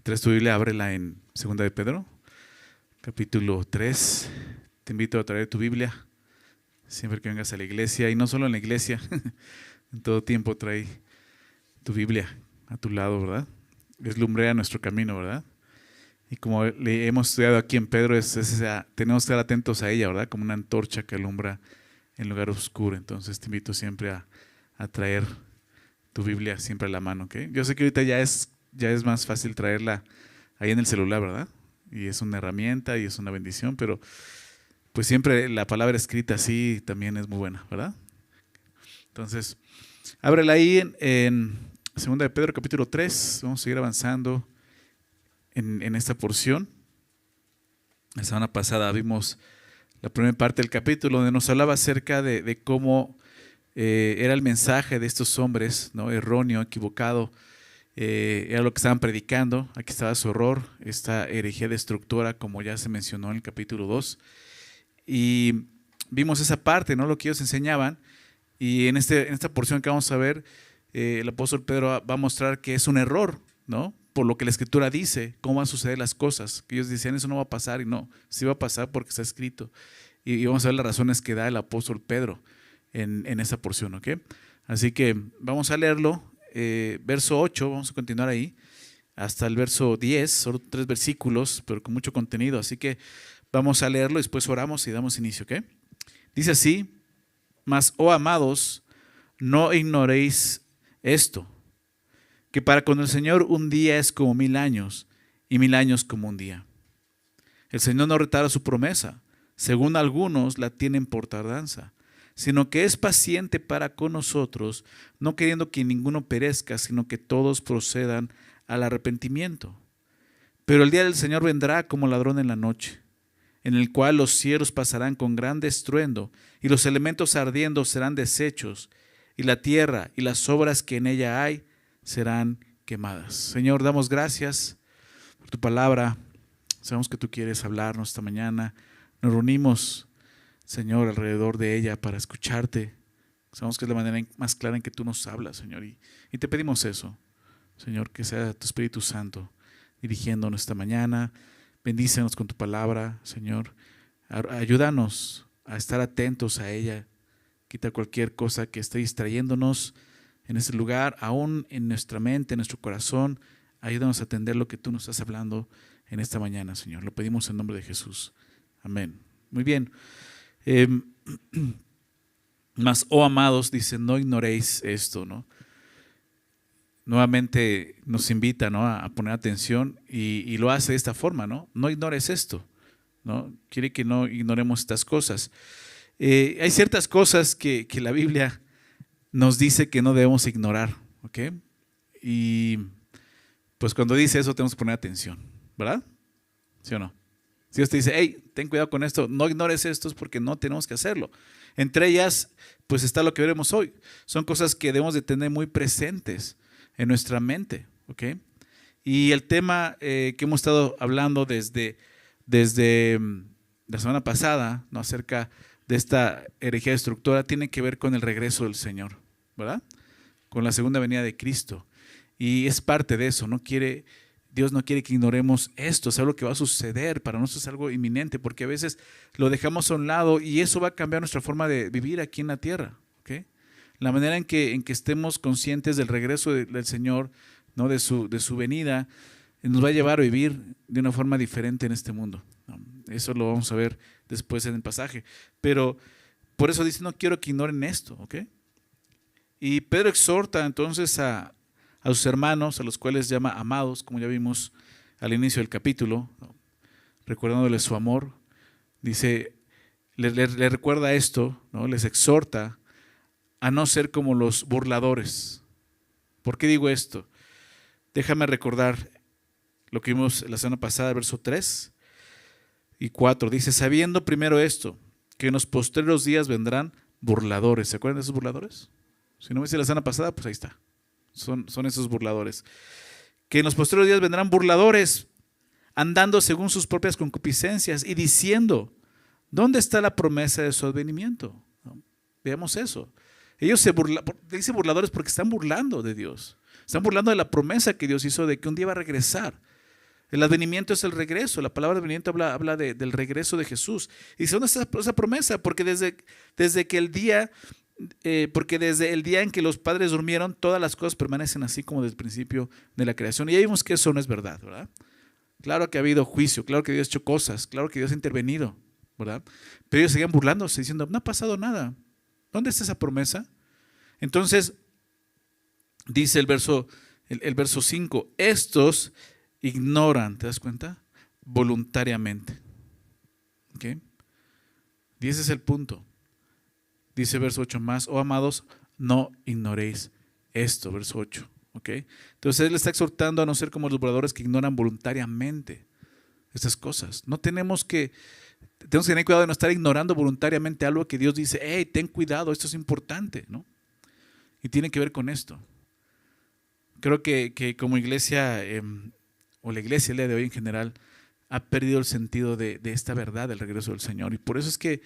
traes tu Biblia, ábrela en Segunda de Pedro, capítulo 3. Te invito a traer tu Biblia siempre que vengas a la iglesia, y no solo en la iglesia, en todo tiempo trae tu Biblia a tu lado, ¿verdad? Deslumbrea nuestro camino, ¿verdad? Y como le hemos estudiado aquí en Pedro, tenemos que estar atentos a ella, ¿verdad? Como una antorcha que alumbra en lugar oscuro. Entonces te invito siempre a traer tu Biblia siempre a la mano, ¿ok? Yo sé que ahorita ya es más fácil traerla ahí en el celular, ¿verdad? Y es una herramienta y es una bendición, pero pues siempre la palabra escrita así también es muy buena, ¿verdad? Entonces, ábrela ahí en 2 de Pedro capítulo 3. Vamos a seguir avanzando en esta porción. La semana pasada vimos la primera parte del capítulo donde nos hablaba acerca de cómo era el mensaje de estos hombres, ¿no? Erróneo, equivocado. Era lo que estaban predicando. Aquí estaba su error, esta herejía destructora, como ya se mencionó en el capítulo 2. Y vimos esa parte, ¿no? Lo que ellos enseñaban. Y en esta porción que vamos a ver, el apóstol Pedro va a mostrar que es un error, ¿no? Por lo que la escritura dice, cómo van a suceder las cosas. Que ellos decían, eso no va a pasar, y no, sí va a pasar porque está escrito. Y vamos a ver las razones que da el apóstol Pedro en esa porción, ¿ok? Así que vamos a leerlo, verso 8, vamos a continuar ahí, hasta el verso 10, solo 3 versículos, pero con mucho contenido. Así que vamos a leerlo, después oramos y damos inicio, ¿ok? Dice así: mas, oh amados, no ignoréis esto, que para con el Señor un día es como 1000 años, y 1000 años como un día. El Señor no retarda su promesa, según algunos la tienen por tardanza, sino que es paciente para con nosotros, no queriendo que ninguno perezca, sino que todos procedan al arrepentimiento. Pero el día del Señor vendrá como ladrón en la noche, en el cual los cielos pasarán con gran estruendo, y los elementos ardiendo serán deshechos, y la tierra y las obras que en ella hay serán quemadas. Señor, damos gracias por tu palabra. Sabemos que tú quieres hablarnos esta mañana. Nos reunimos, Señor, alrededor de ella para escucharte. Sabemos que es la manera más clara en que tú nos hablas, Señor, y te pedimos eso, Señor, que sea tu Espíritu Santo dirigiéndonos esta mañana. Bendícenos con tu palabra, Señor. Ayúdanos a estar atentos a ella. Quita cualquier cosa que esté distrayéndonos en este lugar, aún en nuestra mente, en nuestro corazón. Ayúdanos a atender lo que tú nos estás hablando en esta mañana, Señor. Lo pedimos en nombre de Jesús. Amén. Muy bien. Mas, oh amados, dice, no ignoréis esto, ¿no? Nuevamente nos invita, ¿no?, a poner atención, y lo hace de esta forma, ¿no? No ignores esto, ¿no? Quiere que no ignoremos estas cosas. Hay ciertas cosas que la Biblia nos dice que no debemos ignorar, ¿ok? Y pues cuando dice eso tenemos que poner atención, ¿verdad? ¿Sí o no? Si Dios te dice, hey, ten cuidado con esto, no ignores esto, es porque no tenemos que hacerlo. Entre ellas, pues está lo que veremos hoy. Son cosas que debemos de tener muy presentes en nuestra mente, ¿ok? Y el tema que hemos estado hablando desde la semana pasada, ¿no?, acerca de esta herejía destructora, tiene que ver con el regreso del Señor, ¿verdad? Con la segunda venida de Cristo. Y es parte de eso. Dios no quiere que ignoremos esto. Es algo que va a suceder. Para nosotros es algo inminente, porque a veces lo dejamos a un lado y eso va a cambiar nuestra forma de vivir aquí en la tierra, ¿ok? La manera en que estemos conscientes del regreso del Señor, ¿no?, de su venida, nos va a llevar a vivir de una forma diferente en este mundo, ¿no? Eso lo vamos a ver después en el pasaje. Pero por eso dice, no quiero que ignoren esto, ¿ok? Y Pedro exhorta entonces a sus hermanos, a los cuales llama amados, como ya vimos al inicio del capítulo, ¿no?, recordándoles su amor. Dice, le recuerda esto, ¿no?, les exhorta a no ser como los burladores. ¿Por qué digo esto? Déjame recordar lo que vimos la semana pasada, verso 3 y 4. Dice, sabiendo primero esto, que en los postreros días vendrán burladores. ¿Se acuerdan de esos burladores? Si no me dice la semana pasada, pues ahí está. Son esos burladores. Que en los postreros días vendrán burladores, andando según sus propias concupiscencias y diciendo, ¿dónde está la promesa de su advenimiento? ¿No? Veamos eso. Ellos dice burladores porque están burlando de Dios. Están burlando de la promesa que Dios hizo de que un día va a regresar. El advenimiento es el regreso. La palabra advenimiento habla del regreso de Jesús. Y dice, ¿dónde está esa promesa? Porque desde el día en que los padres durmieron, todas las cosas permanecen así como desde el principio de la creación. Y ya vimos que eso no es verdad, ¿verdad? Claro que ha habido juicio, claro que Dios ha hecho cosas, claro que Dios ha intervenido, ¿verdad? Pero ellos seguían burlándose, diciendo, no ha pasado nada. ¿Dónde está esa promesa? Entonces, dice el verso 5, estos ignoran, ¿te das cuenta? Voluntariamente. ¿Ok? Y ese es el punto. Dice verso 8 más, oh amados, no ignoréis esto, verso 8. ¿Ok? Entonces él está exhortando a no ser como los burladores que ignoran voluntariamente estas cosas. Tenemos que tener cuidado de no estar ignorando voluntariamente algo que Dios dice, hey, ten cuidado, esto es importante, ¿no? Y tiene que ver con esto. Creo que como iglesia, o la iglesia el día de hoy en general, ha perdido el sentido de esta verdad del regreso del Señor. Y por eso es que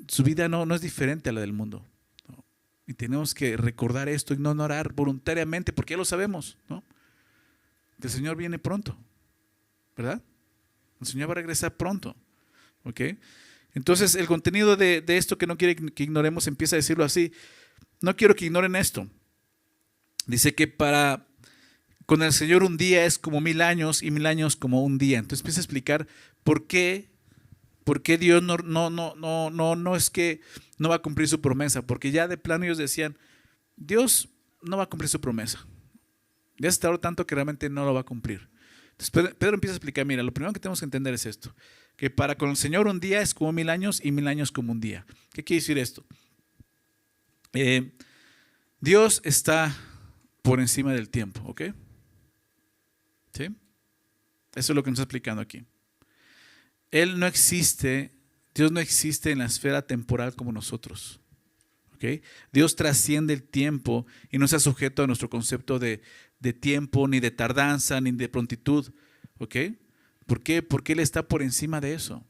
su vida no es diferente a la del mundo, ¿no? Y tenemos que recordar esto y no orar voluntariamente, porque ya lo sabemos, ¿no? El Señor viene pronto, ¿verdad? El Señor va a regresar pronto, ¿ok? Entonces el contenido de esto que no quiere que ignoremos empieza a decirlo así. No quiero que ignoren esto. Dice que con el Señor un día es como 1000 años y 1000 años como un día. Entonces empieza a explicar por qué Dios no es que no va a cumplir su promesa, porque ya de plano ellos decían, Dios no va a cumplir su promesa. Ya se tardó tanto que realmente no lo va a cumplir. Entonces Pedro empieza a explicar, mira, lo primero que tenemos que entender es esto, que con el Señor un día es como 1000 años y 1000 años como un día. ¿Qué quiere decir esto? Dios está por encima del tiempo, ¿ok? ¿Sí? Eso es lo que nos está explicando aquí. Dios no existe en la esfera temporal como nosotros, ¿ok? Dios trasciende el tiempo y no está sujeto a nuestro concepto de tiempo, ni de tardanza, ni de prontitud, ¿ok? ¿Por qué? Porque Él está por encima de eso.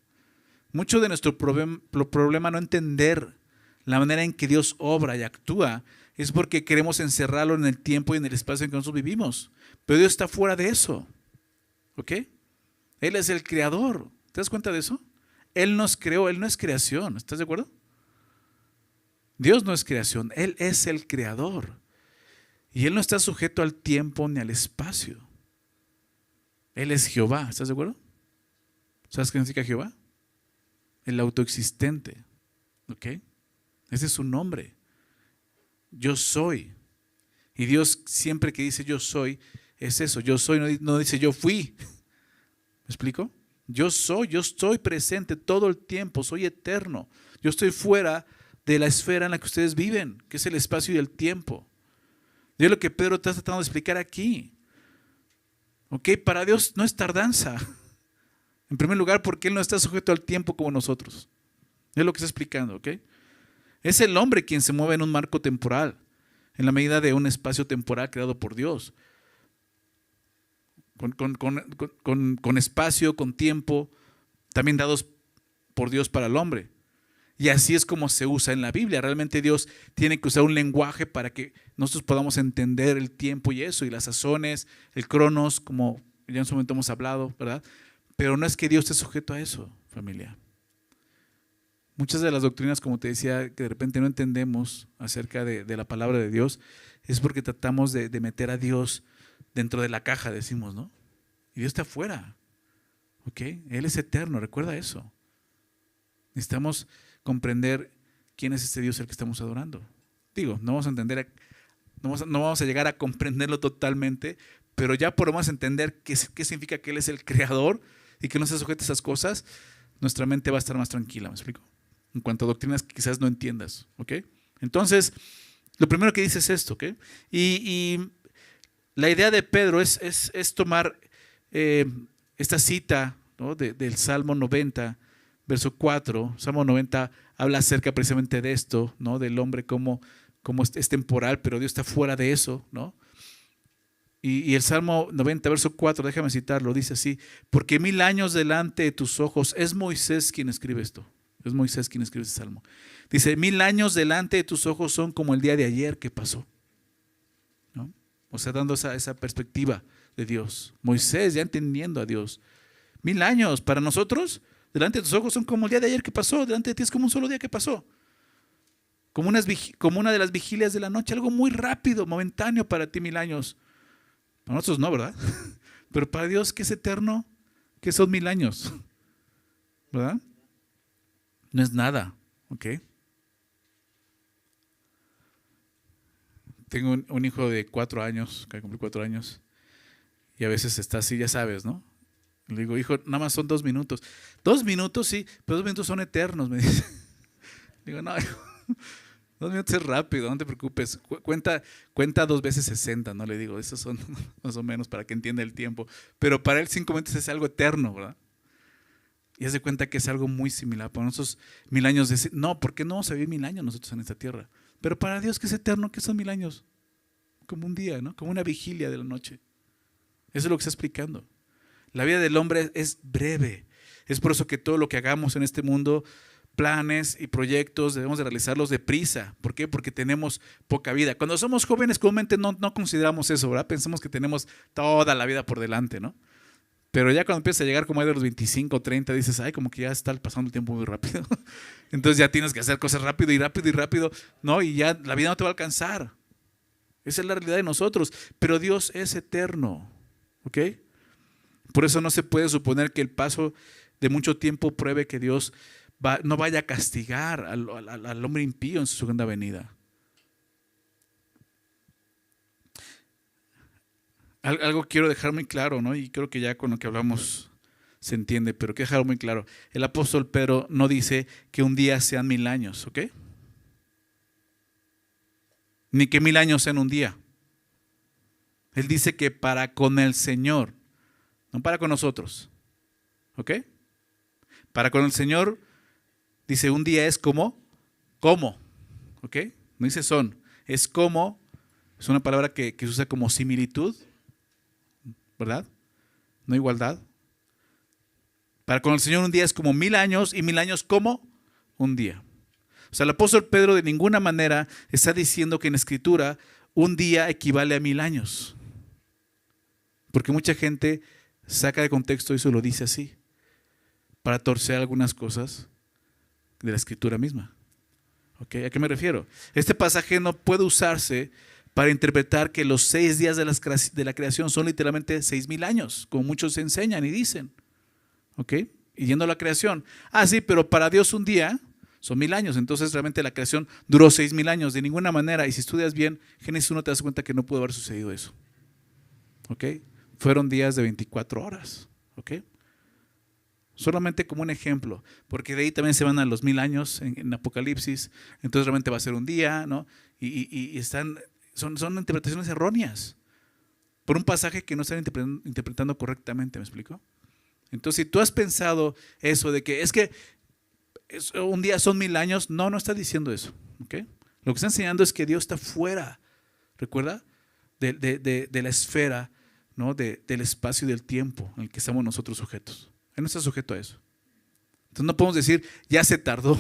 Mucho de nuestro problema no entender la manera en que Dios obra y actúa es porque queremos encerrarlo en el tiempo y en el espacio en que nosotros vivimos. Pero Dios está fuera de eso, ¿ok? Él es el creador. ¿Te das cuenta de eso? Él nos creó, Él no es creación. ¿Estás de acuerdo? Dios no es creación, Él es el creador. Y Él no está sujeto al tiempo ni al espacio. Él es Jehová. ¿Estás de acuerdo? ¿Sabes qué significa Jehová? El autoexistente. ¿Ok? Ese es su nombre. Yo soy. Y Dios siempre que dice yo soy, es eso. Yo soy, no dice yo fui. ¿Me explico? Yo estoy presente todo el tiempo, soy eterno. Yo estoy fuera de la esfera en la que ustedes viven, que es el espacio y el tiempo. Y es lo que Pedro está tratando de explicar aquí. ¿Ok? Para Dios no es tardanza. En primer lugar, porque Él no está sujeto al tiempo como nosotros. Es lo que está explicando, ¿ok? Es el hombre quien se mueve en un marco temporal, en la medida de un espacio temporal creado por Dios. Con espacio, con tiempo, también dados por Dios para el hombre. Y así es como se usa en la Biblia. Realmente Dios tiene que usar un lenguaje para que nosotros podamos entender el tiempo y eso, y las sazones, el cronos, como ya en su momento hemos hablado, ¿verdad? Pero no es que Dios esté sujeto a eso, familia. Muchas de las doctrinas, como te decía, que de repente no entendemos acerca de la palabra de Dios, es porque tratamos de meter a Dios dentro de la caja, decimos, ¿no? Y Dios está afuera, ¿ok? Él es eterno, recuerda eso. Necesitamos comprender quién es este Dios al que estamos adorando. Digo, no vamos a entender, no vamos a llegar a comprenderlo totalmente, pero ya podemos entender qué significa que Él es el creador y que no se sujeta a esas cosas. Nuestra mente va a estar más tranquila, ¿me explico? En cuanto a doctrinas que quizás no entiendas, ¿ok? Entonces, lo primero que dice es esto, ¿ok? Y la idea de Pedro es tomar esta cita, ¿no? del Salmo 90, verso 4. Salmo 90 habla acerca precisamente de esto, ¿no? Del hombre como es temporal, pero Dios está fuera de eso, ¿no? Y el Salmo 90, verso 4, déjame citarlo, dice así: porque 1000 años delante de tus ojos, es Moisés quien escribe esto. Es Moisés quien escribe este salmo. Dice: 1000 años delante de tus ojos son como el día de ayer que pasó, ¿no? O sea, dando esa perspectiva de Dios. Moisés ya entendiendo a Dios. 1000 años para nosotros, delante de tus ojos son como el día de ayer que pasó, delante de ti es como un solo día que pasó. Como una de las vigilias de la noche, algo muy rápido, momentáneo para ti 1000 años. Para nosotros no, ¿verdad? Pero para Dios que es eterno, que son 1000 años, ¿verdad? No es nada, ¿ok? Tengo un hijo de 4 años, que cumplió 4 años, y a veces está así, ya sabes, ¿no? Le digo, hijo, nada más son 2 minutos. 2 minutos, sí, pero 2 minutos son eternos, me dice. Digo, no, hijo, 2 minutos es rápido, no te preocupes. Cuenta 2 veces 60, no le digo, esos son más o menos para que entienda el tiempo. Pero para él 5 minutos es algo eterno, ¿verdad? Y hace cuenta que es algo muy similar. Para nosotros 1000 años, no, ¿por qué no vamos a vivir 1000 años nosotros en esta tierra? Pero para Dios que es eterno, ¿qué son 1000 años? Como un día, ¿no? Como una vigilia de la noche. Eso es lo que está explicando. La vida del hombre es breve. Es por eso que todo lo que hagamos en este mundo, planes y proyectos, debemos de realizarlos deprisa. ¿Por qué? Porque tenemos poca vida. Cuando somos jóvenes comúnmente no consideramos eso, ¿verdad? Pensamos que tenemos toda la vida por delante, ¿no? Pero ya cuando empiezas a llegar como de los 25, 30, dices, ay, como que ya está pasando el tiempo muy rápido. Entonces ya tienes que hacer cosas rápido y rápido y rápido, ¿no? Y ya la vida no te va a alcanzar. Esa es la realidad de nosotros. Pero Dios es eterno, ¿ok? Por eso no se puede suponer que el paso de mucho tiempo pruebe que Dios no vaya a castigar al hombre impío en su segunda venida. Algo quiero dejar muy claro, ¿no? Y creo que ya con lo que hablamos se entiende, pero quiero dejar muy claro. El apóstol Pedro no dice que un día sean 1000 años, ¿ok? Ni que 1000 años sean un día. Él dice que para con el Señor, no para con nosotros, ¿ok? Para con el Señor, dice un día es como, ¿ok? No dice son, es como, es una palabra que se usa como similitud, ¿verdad? No igualdad. Para con el Señor un día es como 1000 años y 1000 años como un día. O sea, el apóstol Pedro de ninguna manera está diciendo que en Escritura un día equivale a 1000 años. Porque mucha gente saca de contexto eso y lo dice así, para torcer algunas cosas de la Escritura misma. ¿Ok? ¿A qué me refiero? Este pasaje no puede usarse para interpretar que los 6 días de la creación son literalmente 6000 años, como muchos enseñan y dicen. ¿Ok? Y yendo a la creación. Ah, sí, pero para Dios un día son 1000 años. Entonces realmente la creación duró 6000 años. De ninguna manera. Y si estudias bien Génesis 1 te das cuenta que no pudo haber sucedido eso. ¿Ok? Fueron días de 24 horas. ¿Ok? Solamente como un ejemplo. Porque de ahí también se van a los 1000 años en Apocalipsis. Entonces realmente va a ser un día, ¿no? Y son interpretaciones erróneas. Por un pasaje que no están interpretando correctamente. ¿Me explico? Entonces, si tú has pensado eso de que es que un día son 1000 años, no está diciendo eso. ¿Okay? Lo que está enseñando es que Dios está fuera, ¿recuerda? De la esfera, ¿no? Del espacio y del tiempo en el que estamos nosotros sujetos. Él no está sujeto a eso. Entonces no podemos decir, ya se tardó.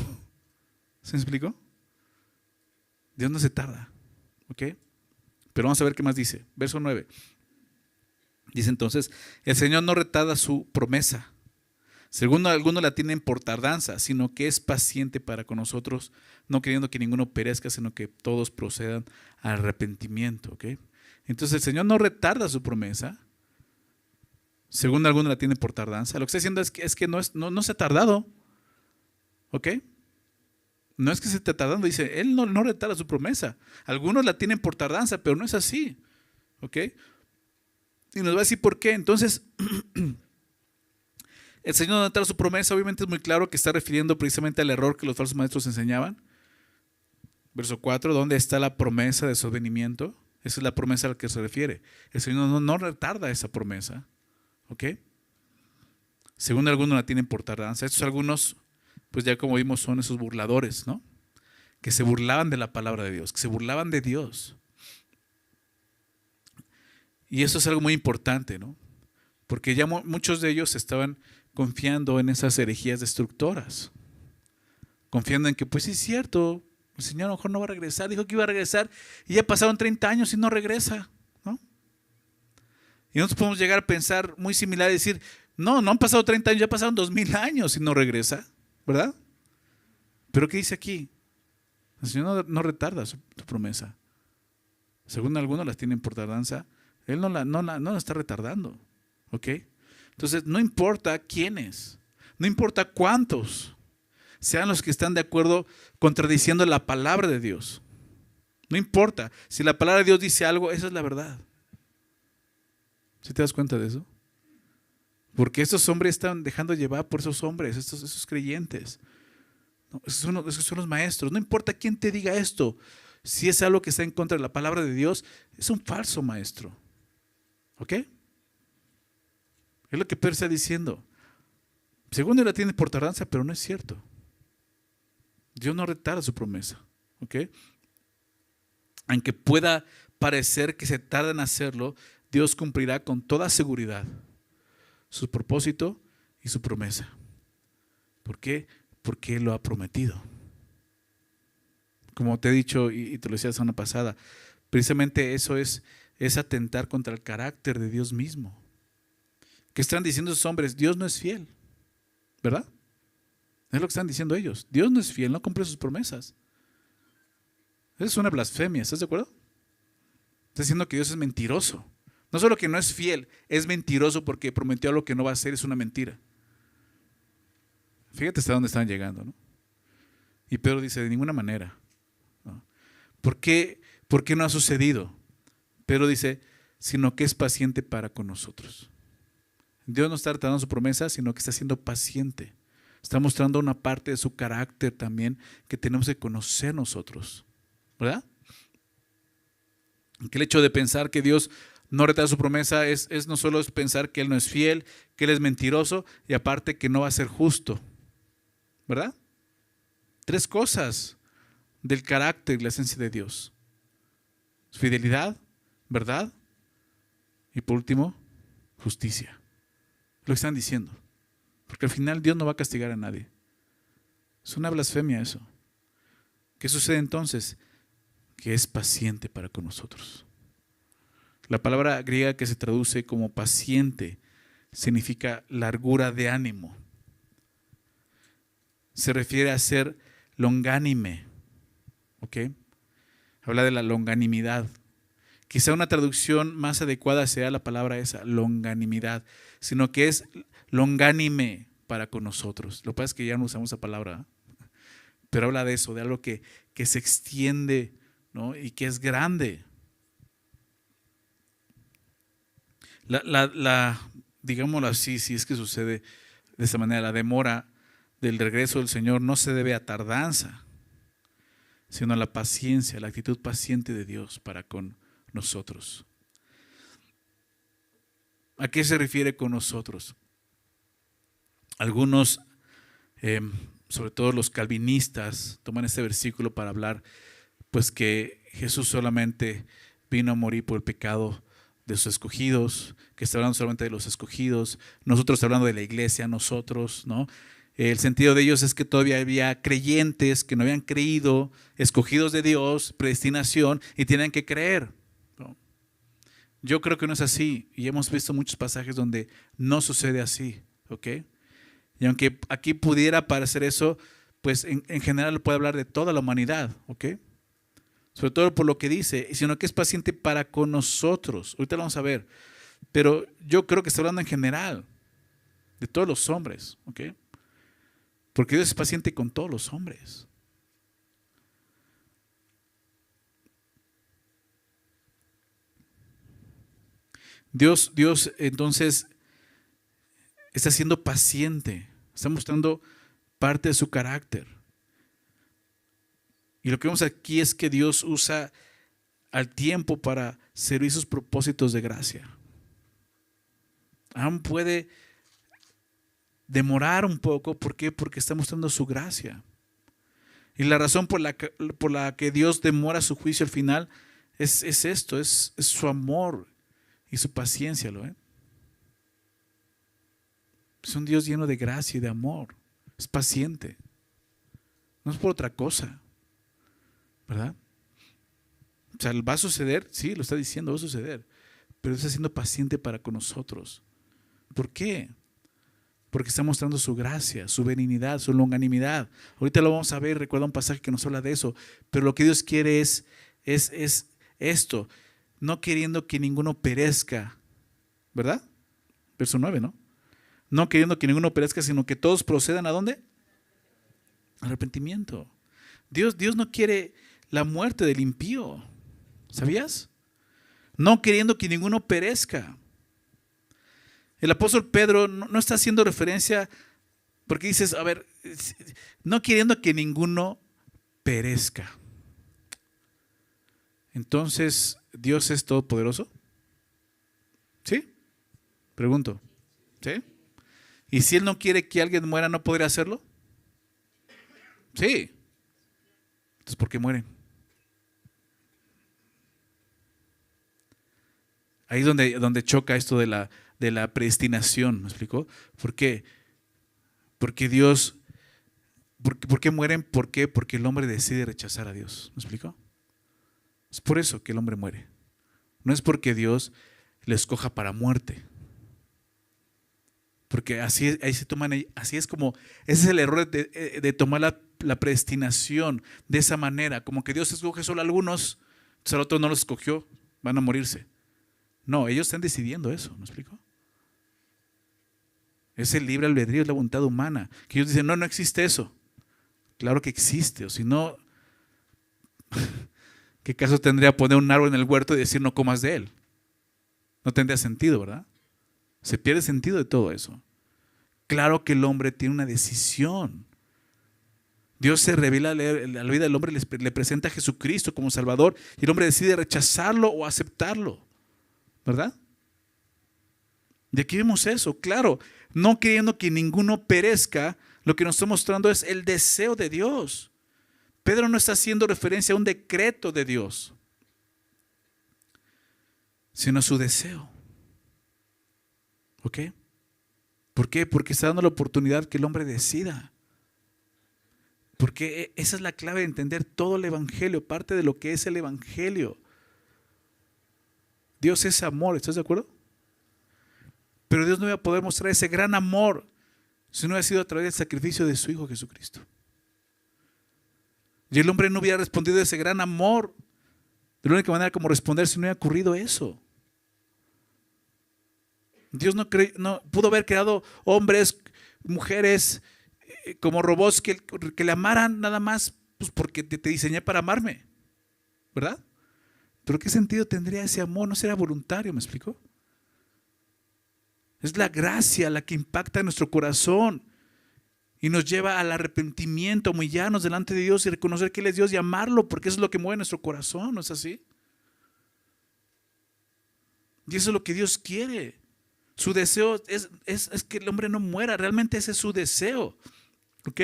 ¿Se me explicó? Dios no se tarda. ¿Ok? Pero vamos a ver qué más dice. Verso 9. Dice entonces, el Señor no retarda su promesa, según algunos la tienen por tardanza, sino que es paciente para con nosotros, no queriendo que ninguno perezca, sino que todos procedan al arrepentimiento. ¿Okay? Entonces el Señor no retarda su promesa, según algunos la tienen por tardanza. Lo que está diciendo es que no se ha tardado. ¿Ok? No es que se esté tardando, dice, Él no retarda su promesa. Algunos la tienen por tardanza, pero no es así. ¿Ok? Y nos va a decir por qué. Entonces, el Señor no retarda su promesa, obviamente es muy claro que está refiriendo precisamente al error que los falsos maestros enseñaban. Verso 4, ¿dónde está la promesa de su advenimiento? Esa es la promesa a la que se refiere. El Señor no retarda esa promesa. ¿Ok? Según algunos la tienen por tardanza. Estos algunos, pues ya como vimos, son esos burladores, ¿no? Que se burlaban de la palabra de Dios, que se burlaban de Dios. Y eso es algo muy importante, ¿no? Porque ya muchos de ellos estaban confiando en esas herejías destructoras. Confiando en que, pues sí es cierto, el Señor a lo mejor no va a regresar. Dijo que iba a regresar y ya pasaron 30 años y no regresa, ¿no? Y nosotros podemos llegar a pensar muy similar y decir, no han pasado 30 años, ya pasaron 2000 años y no regresa, ¿verdad? Pero ¿qué dice aquí? El Señor no retarda su promesa. Según algunos las tienen por tardanza, Él no la está retardando. ¿Ok? Entonces, no importa quiénes, no importa cuántos sean los que están de acuerdo contradiciendo la palabra de Dios. No importa. Si la palabra de Dios dice algo, esa es la verdad. ¿Sí te das cuenta de eso? Porque estos hombres están dejando llevar por esos hombres, esos creyentes. No, esos son los maestros. No importa quién te diga esto. Si es algo que está en contra de la palabra de Dios, es un falso maestro. ¿Ok? Es lo que Pedro está diciendo. Según él la tiene por tardanza, pero no es cierto. Dios no retarda su promesa. ¿Ok? Aunque pueda parecer que se tarda en hacerlo, Dios cumplirá con toda seguridad su propósito y su promesa. ¿Por qué? Porque Él lo ha prometido. Como te he dicho y te lo decía la semana pasada, precisamente eso es atentar contra el carácter de Dios mismo. ¿Qué están diciendo esos hombres? Dios no es fiel, ¿verdad? Es lo que están diciendo ellos. Dios no es fiel, no cumple sus promesas. Eso es una blasfemia, ¿estás de acuerdo? Está diciendo que Dios es mentiroso. No solo que no es fiel, es mentiroso porque prometió algo que no va a hacer, es una mentira. Fíjate hasta dónde están llegando, ¿no? Y Pedro dice, de ninguna manera. ¿No? ¿Por qué no ha sucedido? Pedro dice, sino que es paciente para con nosotros. Dios no está retardando su promesa, sino que está siendo paciente. Está mostrando una parte de su carácter también que tenemos que conocer nosotros, ¿verdad? Que el hecho de pensar que Dios no retarda su promesa es no solo es pensar que Él no es fiel, que Él es mentiroso y aparte que no va a ser justo, ¿verdad? 3 cosas del carácter y la esencia de Dios: fidelidad, verdad y por último, justicia. Lo que están diciendo. Porque al final Dios no va a castigar a nadie. Es una blasfemia eso. ¿Qué sucede entonces? Que es paciente para con nosotros. La palabra griega que se traduce como paciente significa largura de ánimo. Se refiere a ser longánime. ¿Ok? Habla de la longanimidad. Quizá una traducción más adecuada sea la palabra esa, longanimidad, sino que es longánime para con nosotros. Lo que pasa es que ya no usamos esa palabra, pero habla de eso, de algo que se extiende, ¿no? Y que es grande. Digámoslo así, si es que sucede de esta manera, la demora del regreso del Señor no se debe a tardanza, sino a la paciencia, la actitud paciente de Dios para con nosotros. ¿A qué se refiere con nosotros? Algunos, sobre todo los calvinistas, toman este versículo para hablar, pues que Jesús solamente vino a morir por el pecado de sus escogidos, que está hablando solamente de los escogidos, nosotros hablando de la iglesia, nosotros, ¿no? El sentido de ellos es que todavía había creyentes que no habían creído, escogidos de Dios, predestinación, y tienen que creer, ¿no? Yo creo que no es así, y hemos visto muchos pasajes donde no sucede así, ¿ok? Y aunque aquí pudiera parecer eso, pues en general puede hablar de toda la humanidad, ¿ok? Sobre todo por lo que dice, sino que es paciente para con nosotros. Ahorita lo vamos a ver, pero yo creo que está hablando en general, de todos los hombres, ¿ok? Porque Dios es paciente con todos los hombres. Dios entonces está siendo paciente, está mostrando parte de su carácter. Y lo que vemos aquí es que Dios usa al tiempo para servir sus propósitos de gracia. Aún puede demorar un poco, ¿por qué? Porque está mostrando su gracia. Y la razón por la que Dios demora su juicio al final es esto, es su amor y su paciencia, ¿lo ven? Es un Dios lleno de gracia y de amor. Es paciente. No es por otra cosa, ¿verdad? O sea, ¿va a suceder? Sí, lo está diciendo, va a suceder. pero Dios está siendo paciente para con nosotros. ¿Por qué? Porque está mostrando su gracia, su benignidad, su longanimidad. Ahorita lo vamos a ver, recuerda un pasaje que nos habla de eso. Pero lo que Dios quiere es esto, no queriendo que ninguno perezca, ¿verdad? Verso 9, ¿no? No queriendo que ninguno perezca, sino que todos procedan ¿a dónde? Arrepentimiento. Dios no quiere la muerte del impío, ¿sabías? No queriendo que ninguno perezca. El apóstol Pedro no está haciendo referencia, porque dices, a ver, no queriendo que ninguno perezca. Entonces, ¿Dios es todopoderoso? ¿Sí? Pregunto. ¿Sí? ¿Y si Él no quiere que alguien muera, no podría hacerlo? Sí. Entonces, ¿por qué mueren? Ahí es donde choca esto de la predestinación, ¿me explicó? ¿Por qué? Porque Dios, ¿por qué mueren? ¿Por qué? Porque el hombre decide rechazar a Dios, ¿me explicó? Es por eso que el hombre muere. No es porque Dios le escoja para muerte. Porque así es como, ese es el error de tomar la predestinación de esa manera, como que Dios escoge solo a algunos, entonces al otro no los escogió, van a morirse. No, ellos están decidiendo eso, ¿me explico? Es el libre albedrío, es la voluntad humana. Que ellos dicen, no existe eso. Claro que existe, o si no, ¿qué caso tendría poner un árbol en el huerto y decir no comas de él? No tendría sentido, ¿verdad? Se pierde sentido de todo eso. Claro que el hombre tiene una decisión. Dios se revela a la vida del hombre, le presenta a Jesucristo como Salvador y el hombre decide rechazarlo o aceptarlo, ¿verdad? Y aquí vemos eso, claro, no queriendo que ninguno perezca, lo que nos está mostrando es el deseo de Dios. Pedro no está haciendo referencia a un decreto de Dios, sino a su deseo. ¿Ok? ¿Por qué? Porque está dando la oportunidad que el hombre decida. Porque esa es la clave de entender todo el Evangelio, parte de lo que es el Evangelio. Dios es amor, ¿estás de acuerdo? Pero Dios no iba a poder mostrar ese gran amor si no hubiera sido a través del sacrificio de su Hijo Jesucristo. Y el hombre no hubiera respondido a ese gran amor de la única manera como responder si no hubiera ocurrido eso. Dios no pudo haber creado hombres, mujeres como robots que le amaran nada más pues porque te diseñé para amarme, ¿verdad? Pero ¿qué sentido tendría ese amor? No será voluntario, ¿me explico? Es la gracia la que impacta en nuestro corazón y nos lleva al arrepentimiento, humillarnos delante de Dios y reconocer que Él es Dios y amarlo, porque eso es lo que mueve nuestro corazón, ¿no es así? Y eso es lo que Dios quiere. Su deseo es que el hombre no muera, realmente ese es su deseo. ¿Ok?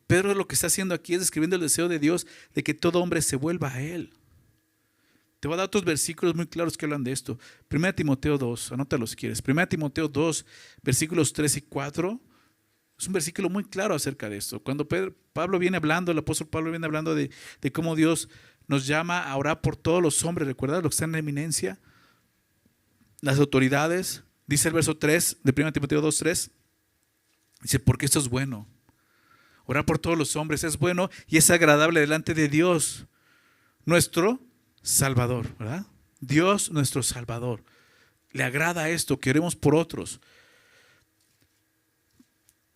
Pedro lo que está haciendo aquí es describiendo el deseo de Dios de que todo hombre se vuelva a Él. Te voy a dar otros versículos muy claros que hablan de esto. 1 Timoteo 2, anótalo si quieres. 1 Timoteo 2, versículos 3 y 4. Es un versículo muy claro acerca de esto. Cuando Pablo viene hablando, el apóstol Pablo viene hablando de cómo Dios nos llama a orar por todos los hombres. ¿Recuerdas los que están en eminencia? Las autoridades. Dice el verso 3 de 1 Timoteo 2, 3. Dice, porque esto es bueno. Orar por todos los hombres es bueno y es agradable delante de Dios, nuestro Salvador, ¿verdad? Dios, nuestro Salvador. Le agrada esto, que oremos por otros.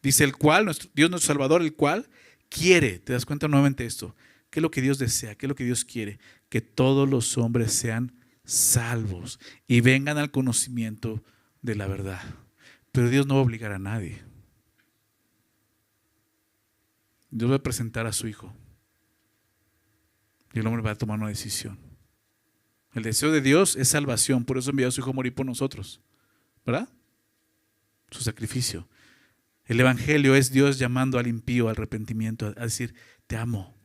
Dice el cual, Dios nuestro Salvador, el cual quiere, ¿te das cuenta nuevamente esto? ¿Qué es lo que Dios desea? ¿Qué es lo que Dios quiere? Que todos los hombres sean salvos y vengan al conocimiento de la verdad. Pero Dios no va a obligar a nadie. Dios va a presentar a su Hijo y el hombre va a tomar una decisión. El deseo de Dios es salvación, por eso envió a su Hijo a morir por nosotros, ¿verdad? Su sacrificio. El Evangelio es Dios llamando al impío al arrepentimiento, a decir, te amo,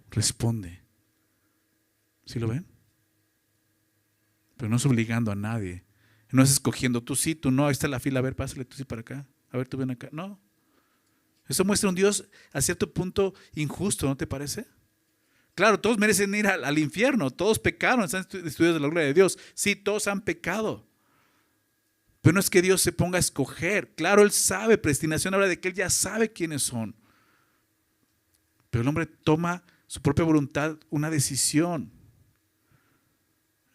responde. ¿Sí lo ven? Pero no es obligando a nadie. No es escogiendo, tú sí, tú no, ahí está la fila, a ver, pásale tú sí para acá, a ver, tú ven acá. No. Eso muestra un Dios a cierto punto injusto, ¿no te parece? Claro, todos merecen ir al infierno, todos pecaron, están destituidos de la gloria de Dios. Sí, todos han pecado. Pero no es que Dios se ponga a escoger. Claro, Él sabe, predestinación habla de que Él ya sabe quiénes son. Pero el hombre toma su propia voluntad, una decisión.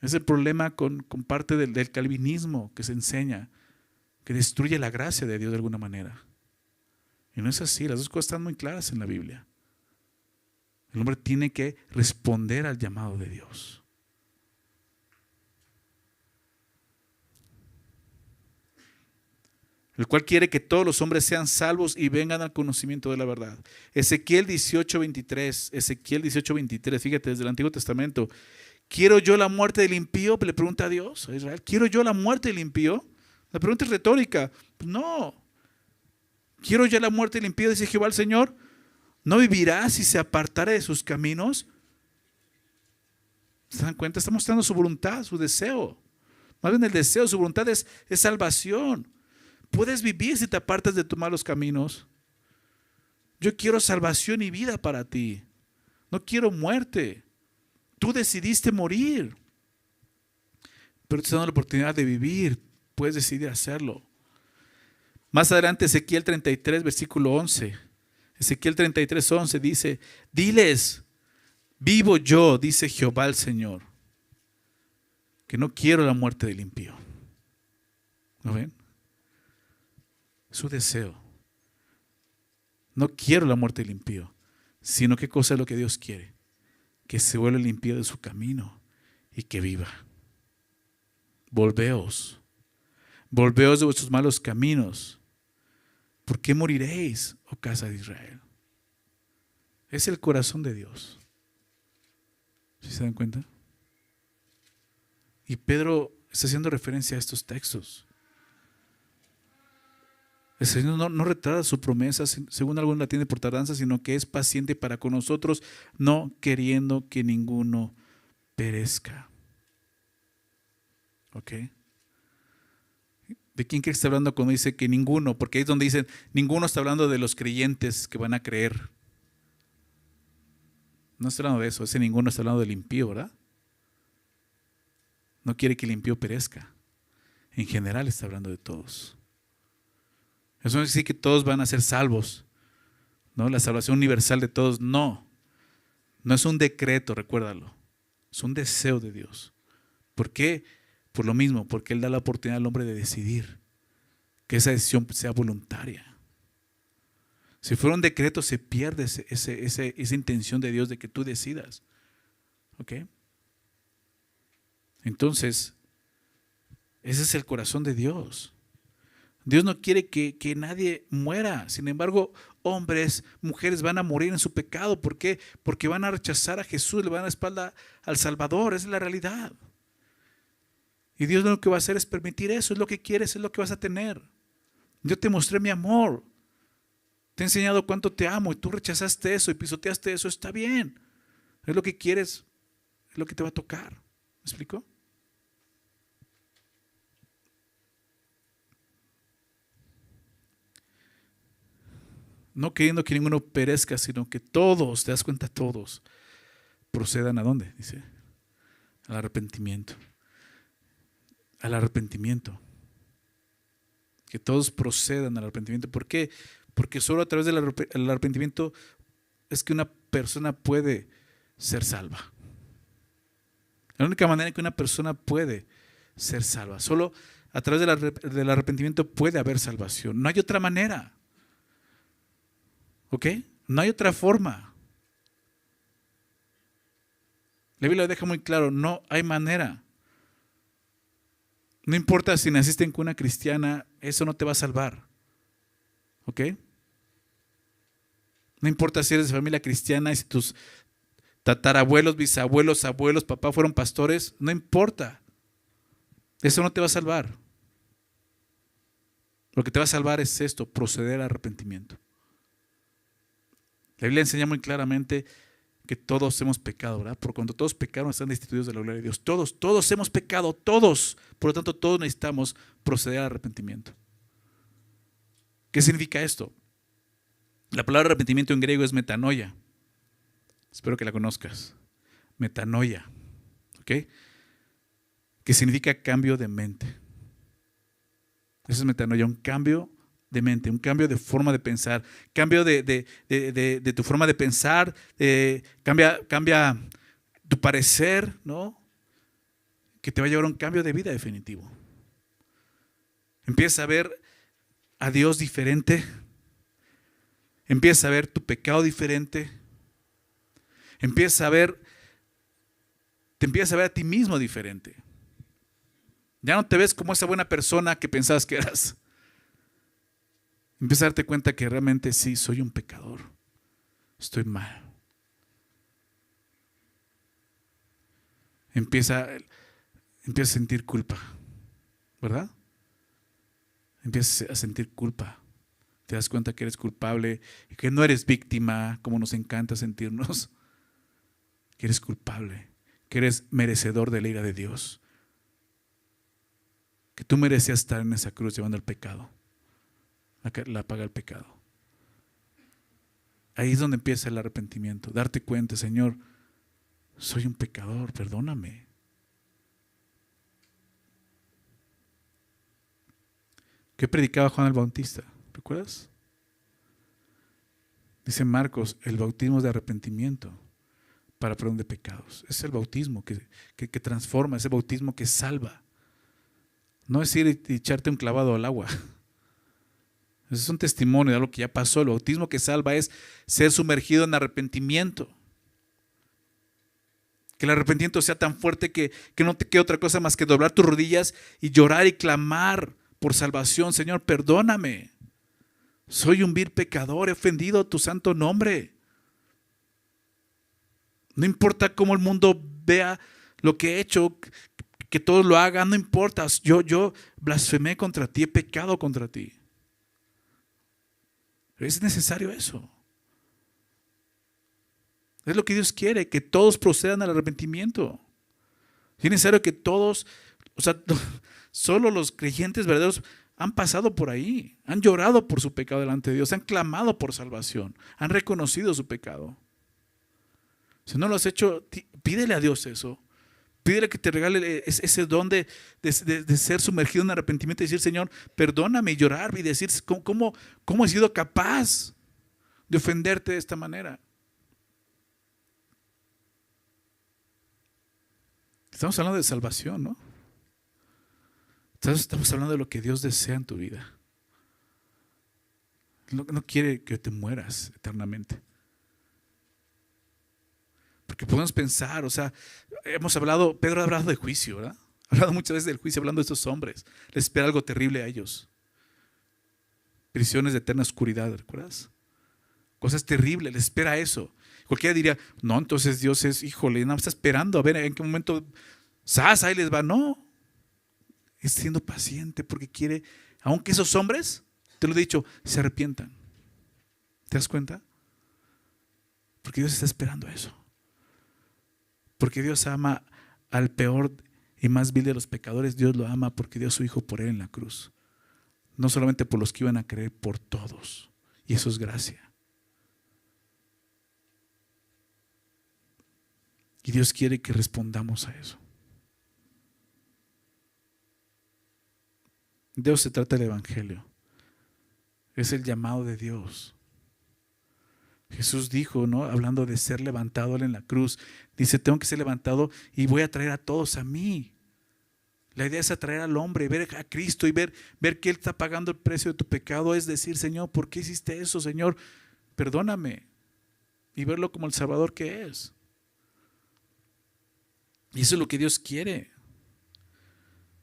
Es el problema con parte del calvinismo que se enseña, que destruye la gracia de Dios de alguna manera. Y no es así, las dos cosas están muy claras en la Biblia. El hombre tiene que responder al llamado de Dios. El cual quiere que todos los hombres sean salvos y vengan al conocimiento de la verdad. Ezequiel 18:23, fíjate, desde el Antiguo Testamento. ¿Quiero yo la muerte del impío? Le pregunta a Dios, a Israel. ¿Quiero yo la muerte del impío? La pregunta es retórica. Pues no. ¿Quiero yo la muerte del impío? Dice Jehová el Señor. ¿No vivirá si se apartare de sus caminos? ¿Se dan cuenta? Está mostrando su voluntad, su deseo. Más bien el deseo, su voluntad es salvación. Puedes vivir si te apartas de tus malos caminos. Yo quiero salvación y vida para ti. No quiero muerte. Tú decidiste morir, pero te está dando la oportunidad de vivir. Puedes decidir hacerlo. Más adelante, Ezequiel 33, versículo 11. Ezequiel 33, 11 dice: diles, vivo yo, dice Jehová el Señor, que no quiero la muerte del impío. ¿Lo ven? Su deseo. No quiero la muerte del impío, sino qué cosa es lo que Dios quiere: que se vuelva el impío de su camino y que viva. Volveos de vuestros malos caminos. ¿Por qué moriréis, oh casa de Israel? Es el corazón de Dios. ¿Sí se dan cuenta? Y Pedro está haciendo referencia a estos textos. El Señor no retarda su promesa, según algunos la tiene por tardanza, sino que es paciente para con nosotros, no queriendo que ninguno perezca. ¿Ok? ¿De quién cree que está hablando cuando dice que ninguno? Porque ahí es donde dicen, ninguno está hablando de los creyentes que van a creer. No está hablando de eso, ese ninguno está hablando del impío, ¿verdad? No quiere que el impío perezca. En general está hablando de todos. Eso no quiere decir que todos van a ser salvos, ¿no? La salvación universal de todos, no. No es un decreto, recuérdalo. Es un deseo de Dios. ¿Por qué? Por lo mismo, porque Él da la oportunidad al hombre de decidir, que esa decisión sea voluntaria. Si fuera un decreto, se pierde esa intención de Dios de que tú decidas. ¿Ok? Entonces, ese es el corazón de Dios. Dios no quiere que nadie muera. Sin embargo, hombres, mujeres van a morir en su pecado. ¿Por qué? Porque van a rechazar a Jesús, le van a dar la espalda al Salvador. Esa es la realidad. Y Dios lo que va a hacer es permitir eso. Es lo que quieres, es lo que vas a tener. Yo te mostré mi amor. Te he enseñado cuánto te amo y tú rechazaste eso y pisoteaste eso. Está bien. Es lo que quieres, es lo que te va a tocar. ¿Me explico? No queriendo que ninguno perezca, sino que todos, te das cuenta, todos procedan ¿a dónde? Dice, al arrepentimiento. Al arrepentimiento. Que todos procedan al arrepentimiento. ¿Por qué? Porque solo a través del arrepentimiento es que una persona puede ser salva. La única manera en que una persona puede ser salva. Solo a través del arrepentimiento puede haber salvación. No hay otra manera. ¿Ok? No hay otra forma. La Biblia lo deja muy claro, no hay manera. No importa si naciste en cuna cristiana, eso no te va a salvar. ¿Ok? No importa si eres de familia cristiana y si tus tatarabuelos, bisabuelos, abuelos, papá fueron pastores, no importa. Eso no te va a salvar. Lo que te va a salvar es esto, proceder al arrepentimiento. La Biblia enseña muy claramente que todos hemos pecado, ¿verdad? Por cuando todos pecaron están destituidos de la gloria de Dios. Todos hemos pecado, todos. Por lo tanto, todos necesitamos proceder al arrepentimiento. ¿Qué significa esto? La palabra arrepentimiento en griego es metanoia. Espero que la conozcas. Metanoia, ¿ok? Que significa cambio de mente. Eso es metanoia, un cambio de mente, un cambio de forma de pensar, cambio de tu forma de pensar, cambia tu parecer, ¿no? Que te va a llevar a un cambio de vida definitivo. Empieza a ver a Dios diferente, empieza a ver tu pecado diferente, te empieza a ver a ti mismo diferente. Ya no te ves como esa buena persona que pensabas que eras. Empieza a darte cuenta que realmente sí, soy un pecador. Estoy mal. Empieza a sentir culpa, ¿verdad? Empiezas a sentir culpa. Te das cuenta que eres culpable y que no eres víctima, como nos encanta sentirnos. Que eres culpable, que eres merecedor de la ira de Dios. Que tú merecías estar en esa cruz llevando el pecado, la paga el pecado. Ahí es donde empieza el arrepentimiento. Darte cuenta, Señor, soy un pecador, perdóname. ¿Qué predicaba Juan el Bautista? ¿Recuerdas? Dice Marcos, el bautismo de arrepentimiento para perdón de pecados. Es el bautismo que transforma, es el bautismo que salva. No es ir y echarte un clavado al agua. Ese es un testimonio de algo que ya pasó. El bautismo que salva es ser sumergido en arrepentimiento. Que el arrepentimiento sea tan fuerte que no te quede otra cosa más que doblar tus rodillas y llorar y clamar por salvación. Señor, perdóname. Soy un vil pecador, he ofendido tu santo nombre. No importa cómo el mundo vea lo que he hecho, que todos lo hagan, no importa. Yo blasfemé contra ti, he pecado contra ti. Es necesario eso. Es lo que Dios quiere, que todos procedan al arrepentimiento. Es necesario que todos, solo los creyentes verdaderos han pasado por ahí, han llorado por su pecado delante de Dios, han clamado por salvación, han reconocido su pecado. Si no lo has hecho, pídele a Dios eso. Pídele que te regale ese don de ser sumergido en arrepentimiento y decir, Señor, perdóname, y llorar y decir, ¿cómo he sido capaz de ofenderte de esta manera? Estamos hablando de salvación, ¿no? Estamos hablando de lo que Dios desea en tu vida. No quiere que te mueras eternamente. Porque podemos pensar, Pedro ha hablado de juicio, ¿verdad? Ha hablado muchas veces del juicio, hablando de estos hombres. Les espera algo terrible a ellos. Prisiones de eterna oscuridad, ¿recuerdas? Cosas terribles, les espera eso. Cualquiera diría, no, entonces Dios es, híjole, no, está esperando a ver en qué momento, ahí les va. No, es siendo paciente porque quiere, aunque esos hombres, te lo he dicho, se arrepientan. ¿Te das cuenta? Porque Dios está esperando eso. Porque Dios ama al peor y más vil de los pecadores. Dios lo ama porque dio a su Hijo por él en la cruz. No solamente por los que iban a creer, por todos. Y eso es gracia. Y Dios quiere que respondamos a eso. De eso se trata el Evangelio. Es el llamado de Dios. Jesús dijo, ¿no? Hablando de ser levantado en la cruz, dice, tengo que ser levantado y voy a traer a todos a mí. La idea es atraer al hombre, ver a Cristo y ver que Él está pagando el precio de tu pecado. Es decir, Señor, ¿por qué hiciste eso? Señor, perdóname. Y verlo como el Salvador que es. Y eso es lo que Dios quiere.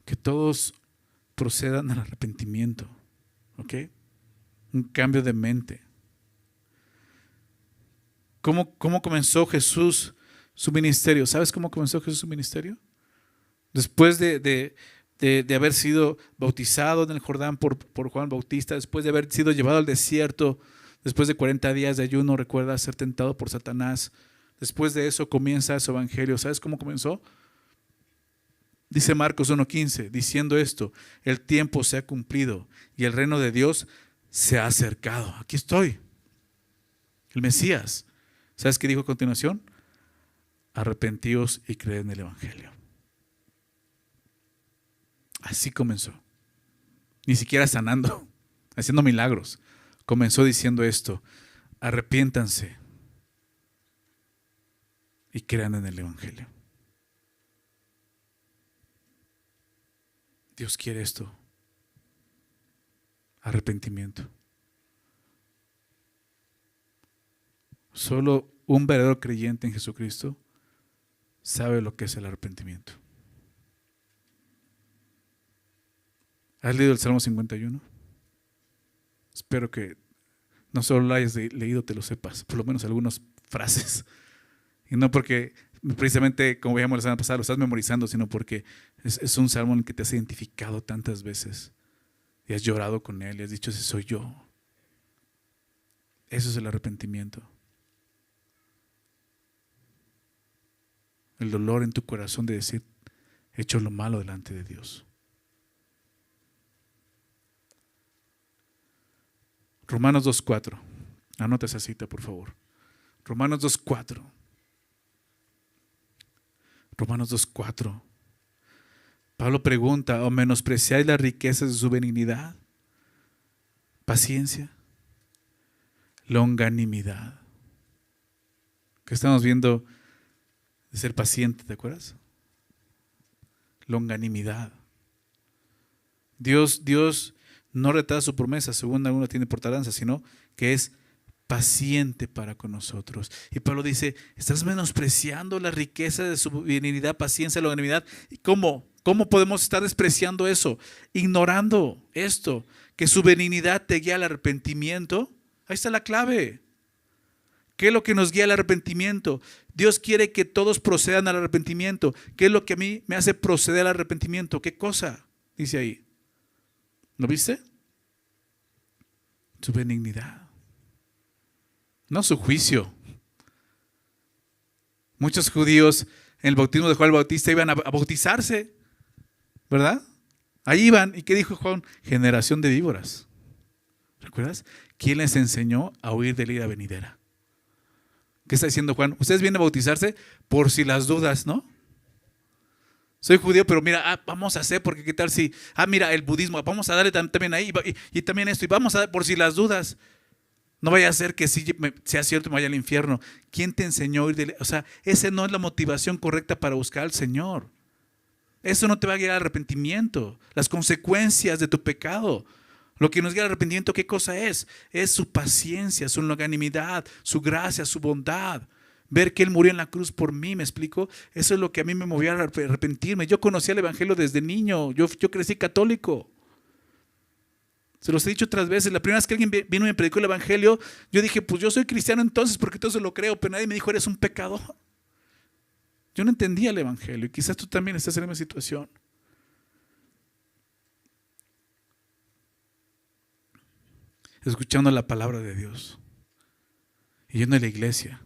Que todos procedan al arrepentimiento. ¿Ok? Un cambio de mente. ¿Cómo comenzó Jesús su ministerio? ¿Sabes cómo comenzó Jesús su ministerio? Después de haber sido bautizado en el Jordán por Juan Bautista, después de haber sido llevado al desierto, después de 40 días de ayuno, recuerda, ser tentado por Satanás. Después de eso comienza su evangelio. ¿Sabes cómo comenzó? Dice Marcos 1:15, diciendo esto, el tiempo se ha cumplido y el reino de Dios se ha acercado. Aquí estoy, el Mesías. ¿Sabes qué dijo a continuación? Arrepentíos y creed en el Evangelio. Así comenzó. Ni siquiera sanando, haciendo milagros. Comenzó diciendo esto: arrepiéntanse y crean en el Evangelio. Dios quiere esto. Arrepentimiento. Solo un verdadero creyente en Jesucristo sabe lo que es el arrepentimiento. ¿Has leído el Salmo 51? Espero que no solo lo hayas leído, te lo sepas, por lo menos algunas frases. Y no porque precisamente, como veíamos la semana pasada, lo estás memorizando, sino porque es un salmo en el que te has identificado tantas veces y has llorado con él y has dicho: ese soy yo. Eso es el arrepentimiento. El dolor en tu corazón de decir: he hecho lo malo delante de Dios. Romanos 2:4. Anota esa cita, por favor. Romanos 2:4. Romanos 2:4. Pablo pregunta: ¿o menospreciáis las riquezas de su benignidad, paciencia, longanimidad? Que estamos viendo de ser paciente, ¿te acuerdas? Longanimidad. Dios no retrasa su promesa, según alguno tiene por tardanza, sino que es paciente para con nosotros. Y Pablo dice: estás menospreciando la riqueza de su benignidad, paciencia, longanimidad. ¿Y cómo? ¿Cómo podemos estar despreciando eso? Ignorando esto, que su benignidad te guía al arrepentimiento. Ahí está la clave. ¿Qué es lo que nos guía al arrepentimiento? Dios quiere que todos procedan al arrepentimiento. ¿Qué es lo que a mí me hace proceder al arrepentimiento? ¿Qué cosa? Dice ahí. ¿Lo viste? Su benignidad. No su juicio. Muchos judíos en el bautismo de Juan el Bautista iban a bautizarse, ¿verdad? Ahí iban. ¿Y qué dijo Juan? Generación de víboras. ¿Recuerdas? ¿Quién les enseñó a huir de la ira venidera? ¿Qué está diciendo Juan? Ustedes vienen a bautizarse por si las dudas, ¿no? Soy judío, pero mira, vamos a hacer, porque qué tal si, mira, el budismo, vamos a darle también ahí, y también esto, y vamos a dar por si las dudas. No vaya a ser que si sea cierto y me vaya al infierno. ¿Quién te enseñó a ir de? O sea, esa no es la motivación correcta para buscar al Señor. Eso no te va a guiar al arrepentimiento, las consecuencias de tu pecado. Lo que nos guía al arrepentimiento, ¿qué cosa es? Es su paciencia, su longanimidad, su gracia, su bondad. Ver que Él murió en la cruz por mí, ¿me explico? Eso es lo que a mí me movió a arrepentirme. Yo conocí el Evangelio desde niño, yo crecí católico. Se los he dicho otras veces. La primera vez que alguien vino y me predicó el Evangelio, yo dije: pues yo soy cristiano entonces, porque entonces lo creo. Pero nadie me dijo: eres un pecador. Yo no entendía el Evangelio, y quizás tú también estás en la misma situación. Escuchando la palabra de Dios y yendo a la iglesia.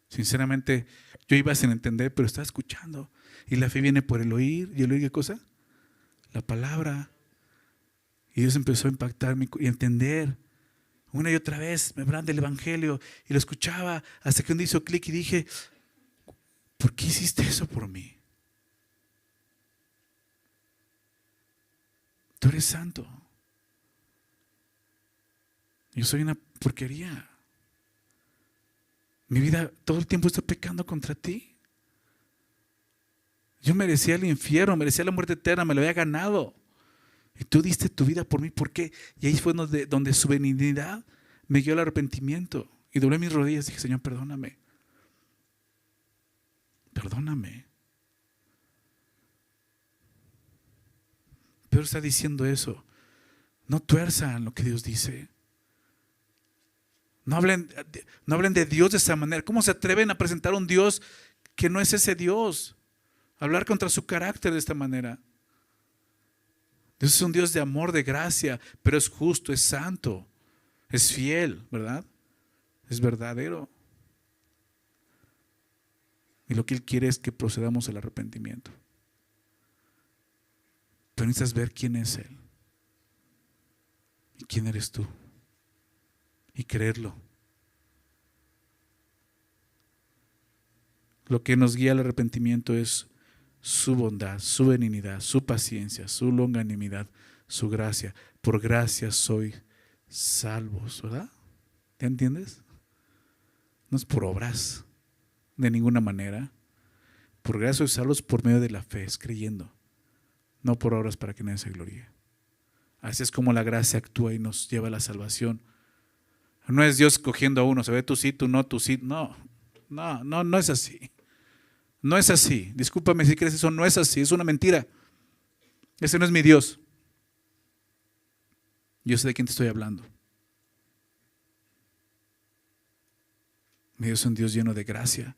Sinceramente, yo iba sin entender, pero estaba escuchando. Y la fe viene por el oír. ¿Y el oír qué cosa? La palabra. Y Dios empezó a impactarme y a entender. Una y otra vez me hablaban del Evangelio y lo escuchaba hasta que un día hizo clic y dije: ¿por qué hiciste eso por mí? Tú eres santo. Yo soy una porquería. Mi vida todo el tiempo está pecando contra ti. Yo merecía el infierno, merecía la muerte eterna, me lo había ganado. Y tú diste tu vida por mí, ¿por qué? Y ahí fue donde su benignidad me guió al arrepentimiento. Y doblé mis rodillas y dije: Señor, perdóname. Perdóname. Pedro está diciendo eso. No tuerzan lo que Dios dice. No hablen de Dios de esa manera. ¿Cómo se atreven a presentar un Dios que no es ese Dios? Hablar contra su carácter de esta manera. Dios es un Dios de amor, de gracia, pero es justo, es santo, es fiel, ¿verdad? Es verdadero. Y lo que Él quiere es que procedamos al arrepentimiento. Pero necesitas ver quién es Él y quién eres tú y creerlo. Lo que nos guía al arrepentimiento es su bondad, su benignidad, su paciencia, su longanimidad, su gracia. Por gracia soy salvos, ¿verdad? ¿Ya entiendes? No es por obras, de ninguna manera. Por gracia soy salvos por medio de la fe, es creyendo, no por obras para que nadie se gloríe. Así es como la gracia actúa y nos lleva a la salvación. No es Dios cogiendo a uno, se ve tú sí, tú no, tú sí. No es así. No es así. Discúlpame si crees eso, no es así, es una mentira. Ese no es mi Dios. Yo sé de quién te estoy hablando. Mi Dios es un Dios lleno de gracia,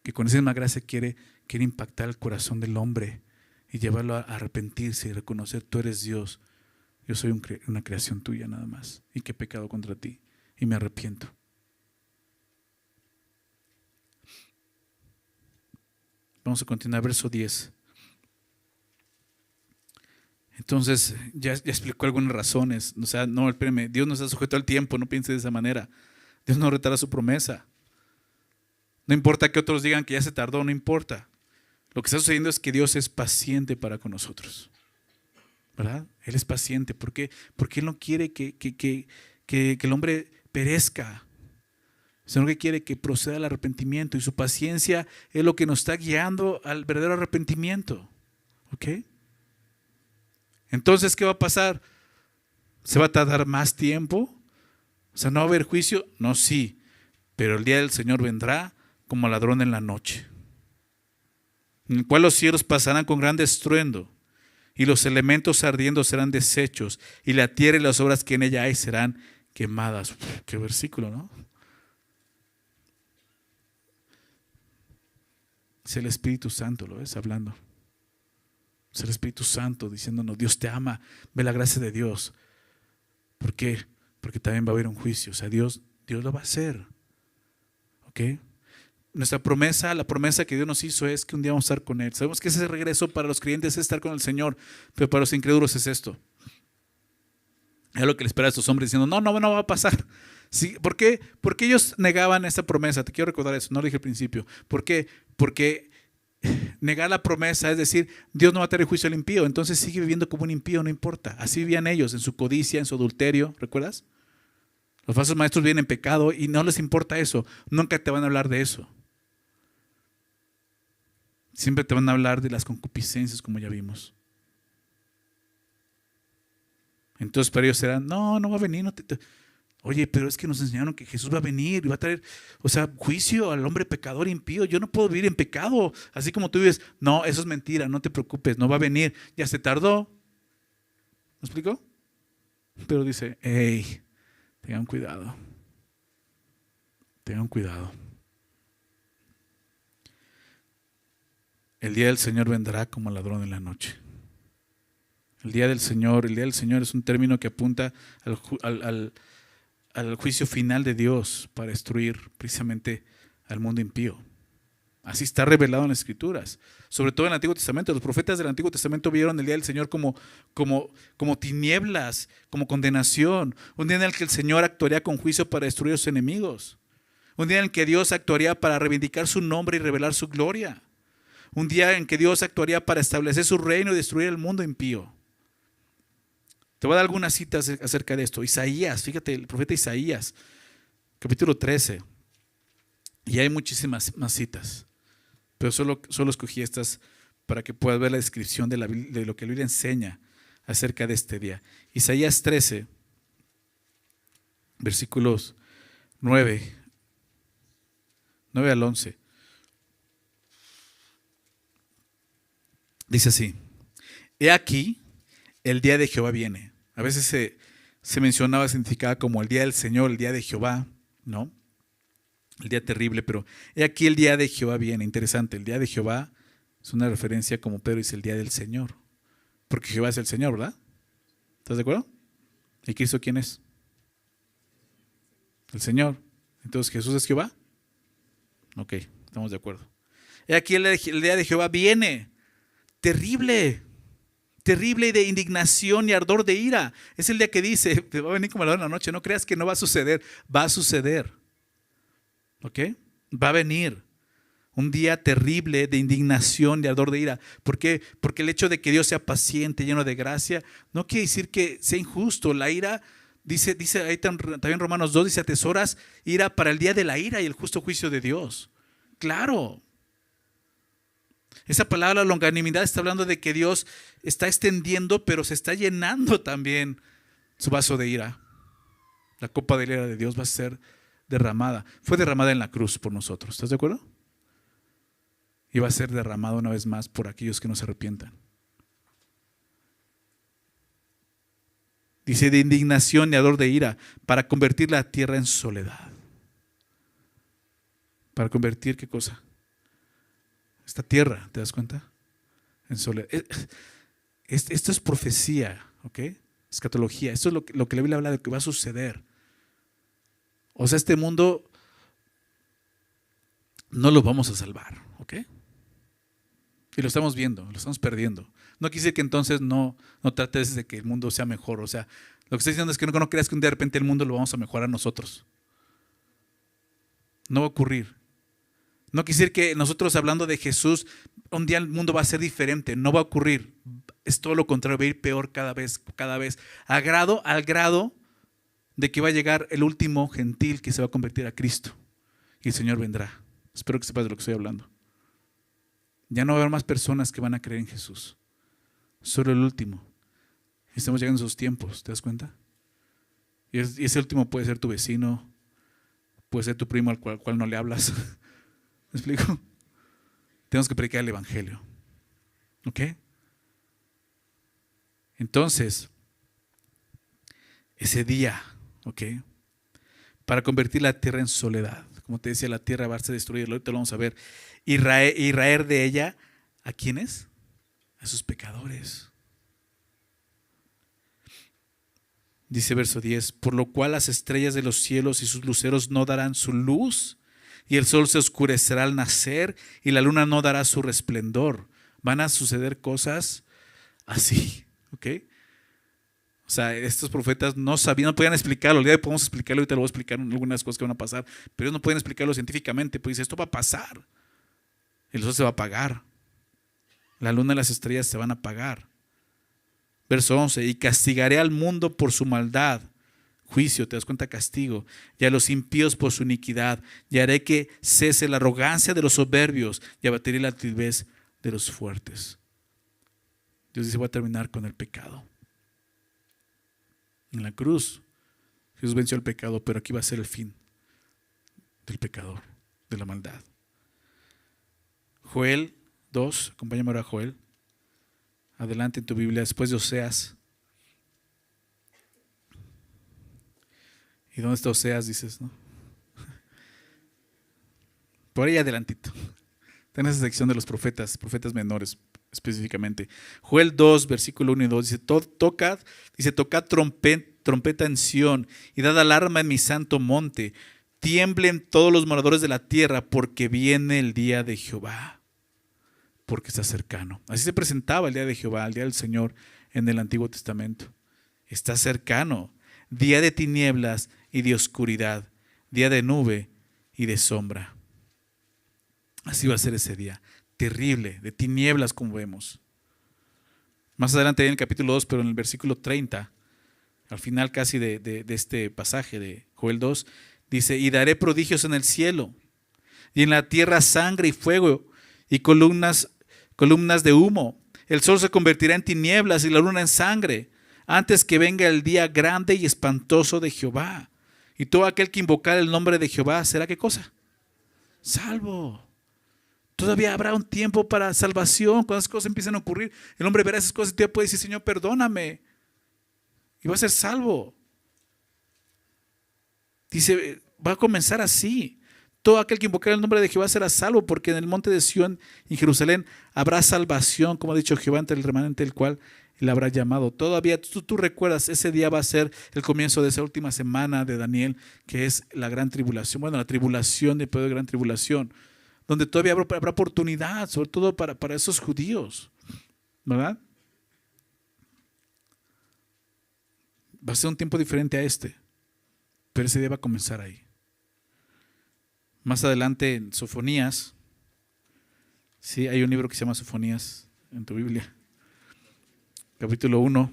que con esa misma gracia quiere impactar el corazón del hombre y llevarlo a arrepentirse y reconocer: tú eres Dios, yo soy una creación tuya nada más, y que he pecado contra ti y me arrepiento. Vamos a continuar, verso 10. Entonces, ya explicó algunas razones. O sea, no, espérame, Dios no está sujeto al tiempo, no piense de esa manera. Dios no retarda su promesa. No importa que otros digan que ya se tardó, no importa. Lo que está sucediendo es que Dios es paciente para con nosotros, ¿verdad? Él es paciente. ¿Por qué? Porque Él no quiere que el hombre perezca, sino que quiere que proceda al arrepentimiento, y su paciencia es lo que nos está guiando al verdadero arrepentimiento. ¿Ok? Entonces, ¿qué va a pasar? ¿Se va a tardar más tiempo? O sea, ¿no va a haber juicio? No, sí, pero el día del Señor vendrá como ladrón en la noche, en el cual los cielos pasarán con gran estruendo, y los elementos ardiendo serán deshechos, y la tierra y las obras que en ella hay serán quemadas. Uf, qué versículo, ¿no? Es el Espíritu Santo, ¿lo ves? Hablando. Es el Espíritu Santo diciéndonos: Dios te ama, ve la gracia de Dios. ¿Por qué? Porque también va a haber un juicio. O sea, Dios lo va a hacer. ¿Ok? Nuestra promesa, la promesa que Dios nos hizo es que un día vamos a estar con Él. Sabemos que ese regreso para los creyentes es estar con el Señor, pero para los incrédulos es esto. Es lo que le espera a estos hombres diciendo: no va a pasar. Sí, ¿por qué? Porque ellos negaban esta promesa. Te quiero recordar eso, no lo dije al principio. ¿Por qué? Porque negar la promesa es decir: Dios no va a tener juicio al impío, entonces sigue viviendo como un impío, no importa. Así vivían ellos, en su codicia, en su adulterio, ¿recuerdas? Los falsos maestros viven en pecado y no les importa eso. Nunca te van a hablar de eso. Siempre te van a hablar de las concupiscencias, como ya vimos. Entonces para ellos serán: no va a venir. Oye, pero es que nos enseñaron que Jesús va a venir y va a traer, juicio al hombre pecador impío. Yo no puedo vivir en pecado, así como tú vives. No, eso es mentira, no te preocupes, no va a venir. Ya se tardó. ¿Me explico? Pero dice: hey, tengan cuidado. Tengan cuidado. El día del Señor vendrá como ladrón en la noche. El día del Señor es un término que apunta al juicio final de Dios para destruir precisamente al mundo impío. Así está revelado en las Escrituras, sobre todo en el Antiguo Testamento. Los profetas del Antiguo Testamento vieron el día del Señor como tinieblas, como condenación. Un día en el que el Señor actuaría con juicio para destruir a sus enemigos. Un día en el que Dios actuaría para reivindicar su nombre y revelar su gloria. Un día en que Dios actuaría para establecer su reino y destruir el mundo impío. Te voy a dar algunas citas acerca de esto. Isaías, fíjate, el profeta Isaías, capítulo 13. Y hay muchísimas más citas, pero solo escogí estas para que puedas ver la descripción de lo que la Biblia enseña acerca de este día. Isaías 13, versículos 9 al 11. Dice así: he aquí, el día de Jehová viene. A veces se mencionaba, significaba como el día del Señor, el día de Jehová, ¿no? El día terrible, pero he aquí el día de Jehová viene. Interesante, el día de Jehová es una referencia, como Pedro dice, el día del Señor. Porque Jehová es el Señor, ¿verdad? ¿Estás de acuerdo? ¿Y Cristo quién es? El Señor. Entonces, ¿Jesús es Jehová? Ok, estamos de acuerdo. He aquí el día de Jehová viene. Terrible y de indignación y ardor de ira. Es el día que dice: te va a venir como la hora de la noche. No creas que no va a suceder. Va a suceder. ¿Ok? Va a venir. Un día terrible de indignación, de ardor de ira. ¿Por qué? Porque el hecho de que Dios sea paciente, lleno de gracia, no quiere decir que sea injusto. La ira, dice ahí también Romanos 2, dice, atesoras ira para el día de la ira y el justo juicio de Dios. Claro. Esa palabra longanimidad está hablando de que Dios está extendiendo, pero se está llenando también su vaso de ira. La copa de la ira de Dios va a ser derramada. Fue derramada en la cruz por nosotros. ¿Estás de acuerdo? Y va a ser derramada una vez más por aquellos que no se arrepientan. Dice, de indignación y ardor de ira, para convertir la tierra en soledad. Para convertir, ¿qué cosa? Esta tierra, ¿te das cuenta? En soledad. Esto es profecía, ¿ok? Escatología. Esto es lo que la Biblia habla de que va a suceder. O sea, este mundo no lo vamos a salvar, ¿ok? Y lo estamos viendo, lo estamos perdiendo. No quise que entonces no trates de que el mundo sea mejor. O sea, lo que estoy diciendo es que no creas que de repente el mundo lo vamos a mejorar nosotros. No va a ocurrir. No quise decir que nosotros hablando de Jesús, un día el mundo va a ser diferente. No va a ocurrir. Es todo lo contrario, va a ir peor cada vez. Al grado de que va a llegar el último gentil que se va a convertir a Cristo. Y el Señor vendrá. Espero que sepas de lo que estoy hablando. Ya no va a haber más personas que van a creer en Jesús. Solo el último. Estamos llegando a esos tiempos, ¿te das cuenta? Y ese último puede ser tu vecino, puede ser tu primo al cual no le hablas. ¿Me explico? Tenemos que predicar el evangelio. ¿Ok? Entonces, ese día, ¿ok? Para convertir la tierra en soledad. Como te decía, la tierra va a ser destruida. Ahorita lo vamos a ver. Y raer de ella, ¿a quiénes? A sus pecadores. Dice verso 10, por lo cual las estrellas de los cielos y sus luceros no darán su luz, y el sol se oscurecerá al nacer, y la luna no dará su resplandor. Van a suceder cosas así, ¿ok? O sea, estos profetas no sabían, no podían explicarlo. El día de hoy podemos explicarlo, ahorita lo voy a explicar algunas cosas que van a pasar, pero ellos no pueden explicarlo científicamente, pues dice, esto va a pasar. El sol se va a apagar. La luna y las estrellas se van a apagar. Verso 11, y castigaré al mundo por su maldad. Juicio, te das cuenta, castigo. Y a los impíos por su iniquidad. Y haré que cese la arrogancia de los soberbios y abatiré la altivez de los fuertes. Dios dice, voy a terminar con el pecado. En la cruz, Jesús venció el pecado, pero aquí va a ser el fin del pecador, de la maldad. Joel 2, acompáñame ahora a Joel. Adelante en tu Biblia, después de Oseas. ¿Y dónde está Oseas? Dices, ¿no? Por ahí adelantito. Está en esa sección de los profetas menores específicamente. Joel 2, versículo 1 y 2, dice, tocad trompeta en Sión y dad alarma en mi santo monte. Tiemblen todos los moradores de la tierra porque viene el día de Jehová, porque está cercano. Así se presentaba el día de Jehová, el día del Señor en el Antiguo Testamento. Está cercano. Día de tinieblas y de oscuridad, día de nube y de sombra. Así va a ser ese día, terrible, de tinieblas como vemos. Más adelante en el capítulo 2, pero en el versículo 30, al final casi de este pasaje de Joel 2, dice, y daré prodigios en el cielo, y en la tierra sangre y fuego, y columnas de humo. El sol se convertirá en tinieblas y la luna en sangre, antes que venga el día grande y espantoso de Jehová. Y todo aquel que invocar el nombre de Jehová será, ¿qué cosa? Salvo. Todavía habrá un tiempo para salvación. Cuando esas cosas empiezan a ocurrir, el hombre verá esas cosas y todavía puede decir, Señor, perdóname. Y va a ser salvo. Dice, va a comenzar así. Todo aquel que invocar el nombre de Jehová será salvo, porque en el monte de Sión y en Jerusalén habrá salvación, como ha dicho Jehová, entre el remanente del cual él habrá llamado. Todavía tú recuerdas, ese día va a ser el comienzo de esa última semana de Daniel, que es la gran tribulación. Bueno, la tribulación, el periodo de gran tribulación, donde todavía habrá oportunidad, sobre todo para esos judíos, ¿verdad? Va a ser un tiempo diferente a este, pero ese día va a comenzar ahí. Más adelante en Sofonías, Sí, hay un libro que se llama Sofonías en tu Biblia. Capítulo 1,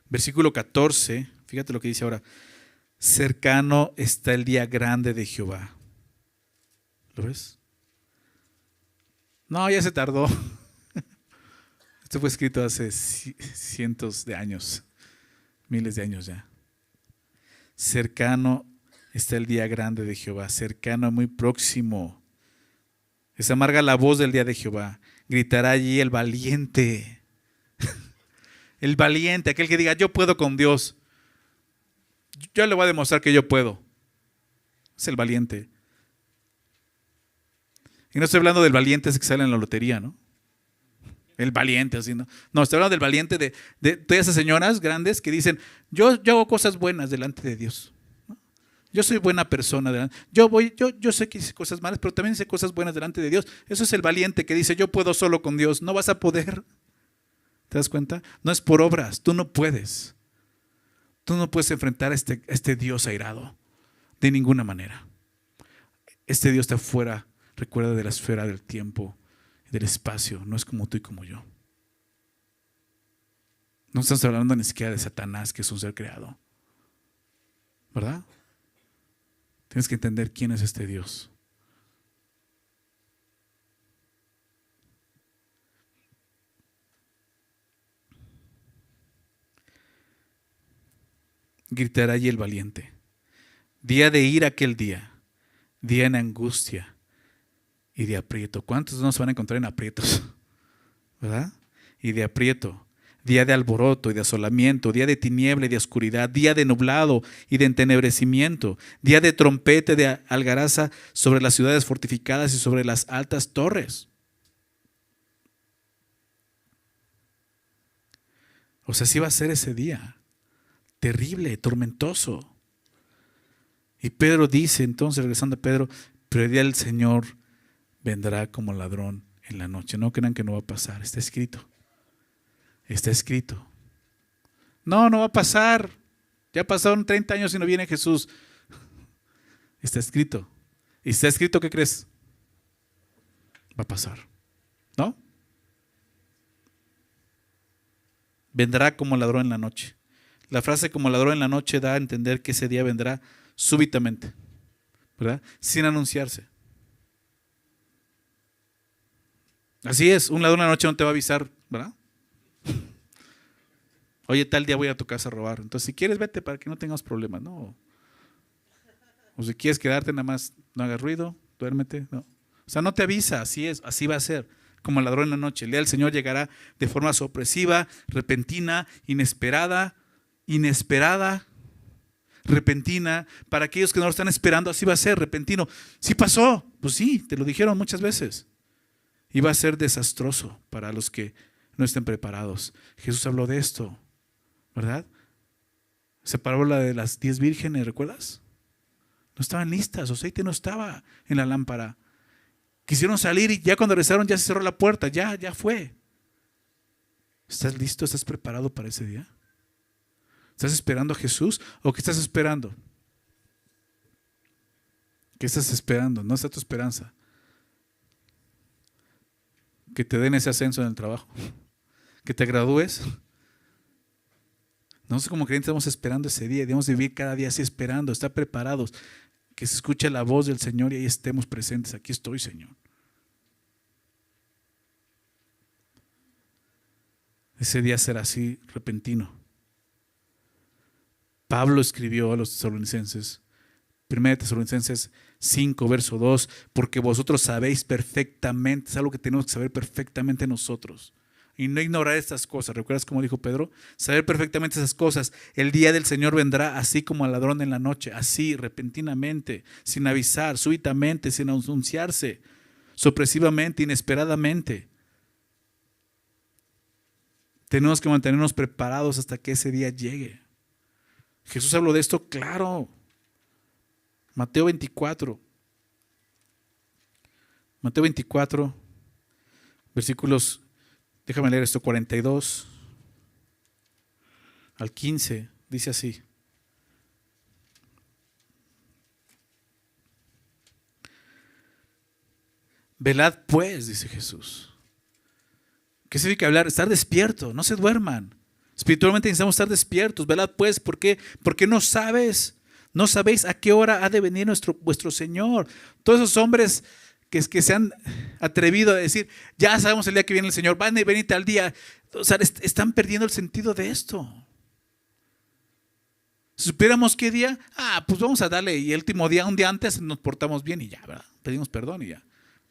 versículo 14. Fíjate lo que dice ahora. Cercano está el día grande de Jehová. ¿Lo ves? No, ya se tardó. Esto fue escrito hace cientos de años, miles de años ya. Cercano está el día grande de Jehová, cercano, muy próximo. Es amarga la voz del día de Jehová. Gritará allí el valiente. El valiente, aquel que diga, yo puedo con Dios. Yo le voy a demostrar que yo puedo. Es el valiente. Y no estoy hablando del valiente ese que sale en la lotería, ¿no? El valiente, así, ¿no? No, estoy hablando del valiente de esas señoras grandes que dicen, yo hago cosas buenas delante de Dios. ¿No? Yo soy buena persona. Yo sé que hice cosas malas, pero también hice cosas buenas delante de Dios. Eso es el valiente que dice, yo puedo solo con Dios. No vas a poder. ¿Te das cuenta? No es por obras, tú no puedes. Tú no puedes enfrentar a este Dios airado. De ninguna manera. Este Dios está fuera, recuerda, de la esfera del tiempo, del espacio. No es como tú y como yo. No estamos hablando ni siquiera de Satanás, que es un ser creado. ¿Verdad? Tienes que entender quién es este Dios. Gritará allí el valiente. Día de ira aquel día. Día en angustia y de aprieto. ¿Cuántos no se van a encontrar en aprietos? ¿Verdad? Y de aprieto. Día de alboroto y de asolamiento, día de tiniebla y de oscuridad, día de nublado y de entenebrecimiento, día de trompeta y de algaraza sobre las ciudades fortificadas y sobre las altas torres. O sea, sí va a ser ese día. Terrible, tormentoso. Y Pedro dice, entonces regresando a Pedro, pero el día del Señor vendrá como ladrón en la noche. No crean que no va a pasar, está escrito. Está escrito. No va a pasar. Ya pasaron 30 años y no viene Jesús. Está escrito. ¿Y está escrito qué crees? Va a pasar. ¿No? Vendrá como ladrón en la noche. La frase como ladrón en la noche da a entender que ese día vendrá súbitamente, ¿verdad? Sin anunciarse. Así es, un ladrón en la noche no te va a avisar, ¿verdad? Oye, tal día voy a tu casa a robar. Entonces, si quieres, vete para que no tengamos problemas, ¿no? O si quieres quedarte, nada más no hagas ruido, duérmete, ¿no? O sea, no te avisa, así es, así va a ser. Como el ladrón en la noche. El día del Señor llegará de forma sorpresiva, repentina, inesperada, repentina. Para aquellos que no lo están esperando, así va a ser, repentino. Sí pasó, pues sí, te lo dijeron muchas veces. Y va a ser desastroso para los que no estén preparados. Jesús habló de esto, ¿verdad? Se parábola de las 10 vírgenes, ¿recuerdas? No estaban listas, su aceite no estaba en la lámpara. Quisieron salir y ya cuando regresaron ya se cerró la puerta, ya fue. ¿Estás listo? ¿Estás preparado para ese día? ¿Estás esperando a Jesús o qué estás esperando? ¿Qué estás esperando? ¿No está tu esperanza? Que te den ese ascenso en el trabajo, que te gradúes. Nosotros como creyentes estamos esperando ese día, debemos vivir cada día así esperando, estar preparados, que se escuche la voz del Señor y ahí estemos presentes. Aquí estoy, Señor. Ese día será así, repentino. Pablo escribió a los tesalonicenses, 1 Tesalonicenses 5, verso 2, porque vosotros sabéis perfectamente, es algo que tenemos que saber perfectamente nosotros, y no ignorar estas cosas. ¿Recuerdas cómo dijo Pedro? Saber perfectamente esas cosas. El día del Señor vendrá así como al ladrón en la noche, así, repentinamente, sin avisar, súbitamente, sin anunciarse, sorpresivamente, inesperadamente. Tenemos que mantenernos preparados hasta que ese día llegue. Jesús habló de esto, claro. Mateo 24, versículos, déjame leer esto, 42 al 15, dice así. Velad pues, dice Jesús. ¿Qué significa hablar? Estar despierto, no se duerman. Espiritualmente necesitamos estar despiertos. Velad pues, ¿por qué? Porque no sabes, no sabéis a qué hora ha de venir vuestro Señor. Todos esos hombres que se han atrevido a decir, ya sabemos el día que viene el Señor, van a venir tal día. O sea, están perdiendo el sentido de esto. Si supiéramos qué día, pues vamos a darle, y el último día, un día antes, nos portamos bien y ya, ¿verdad? Pedimos perdón y ya.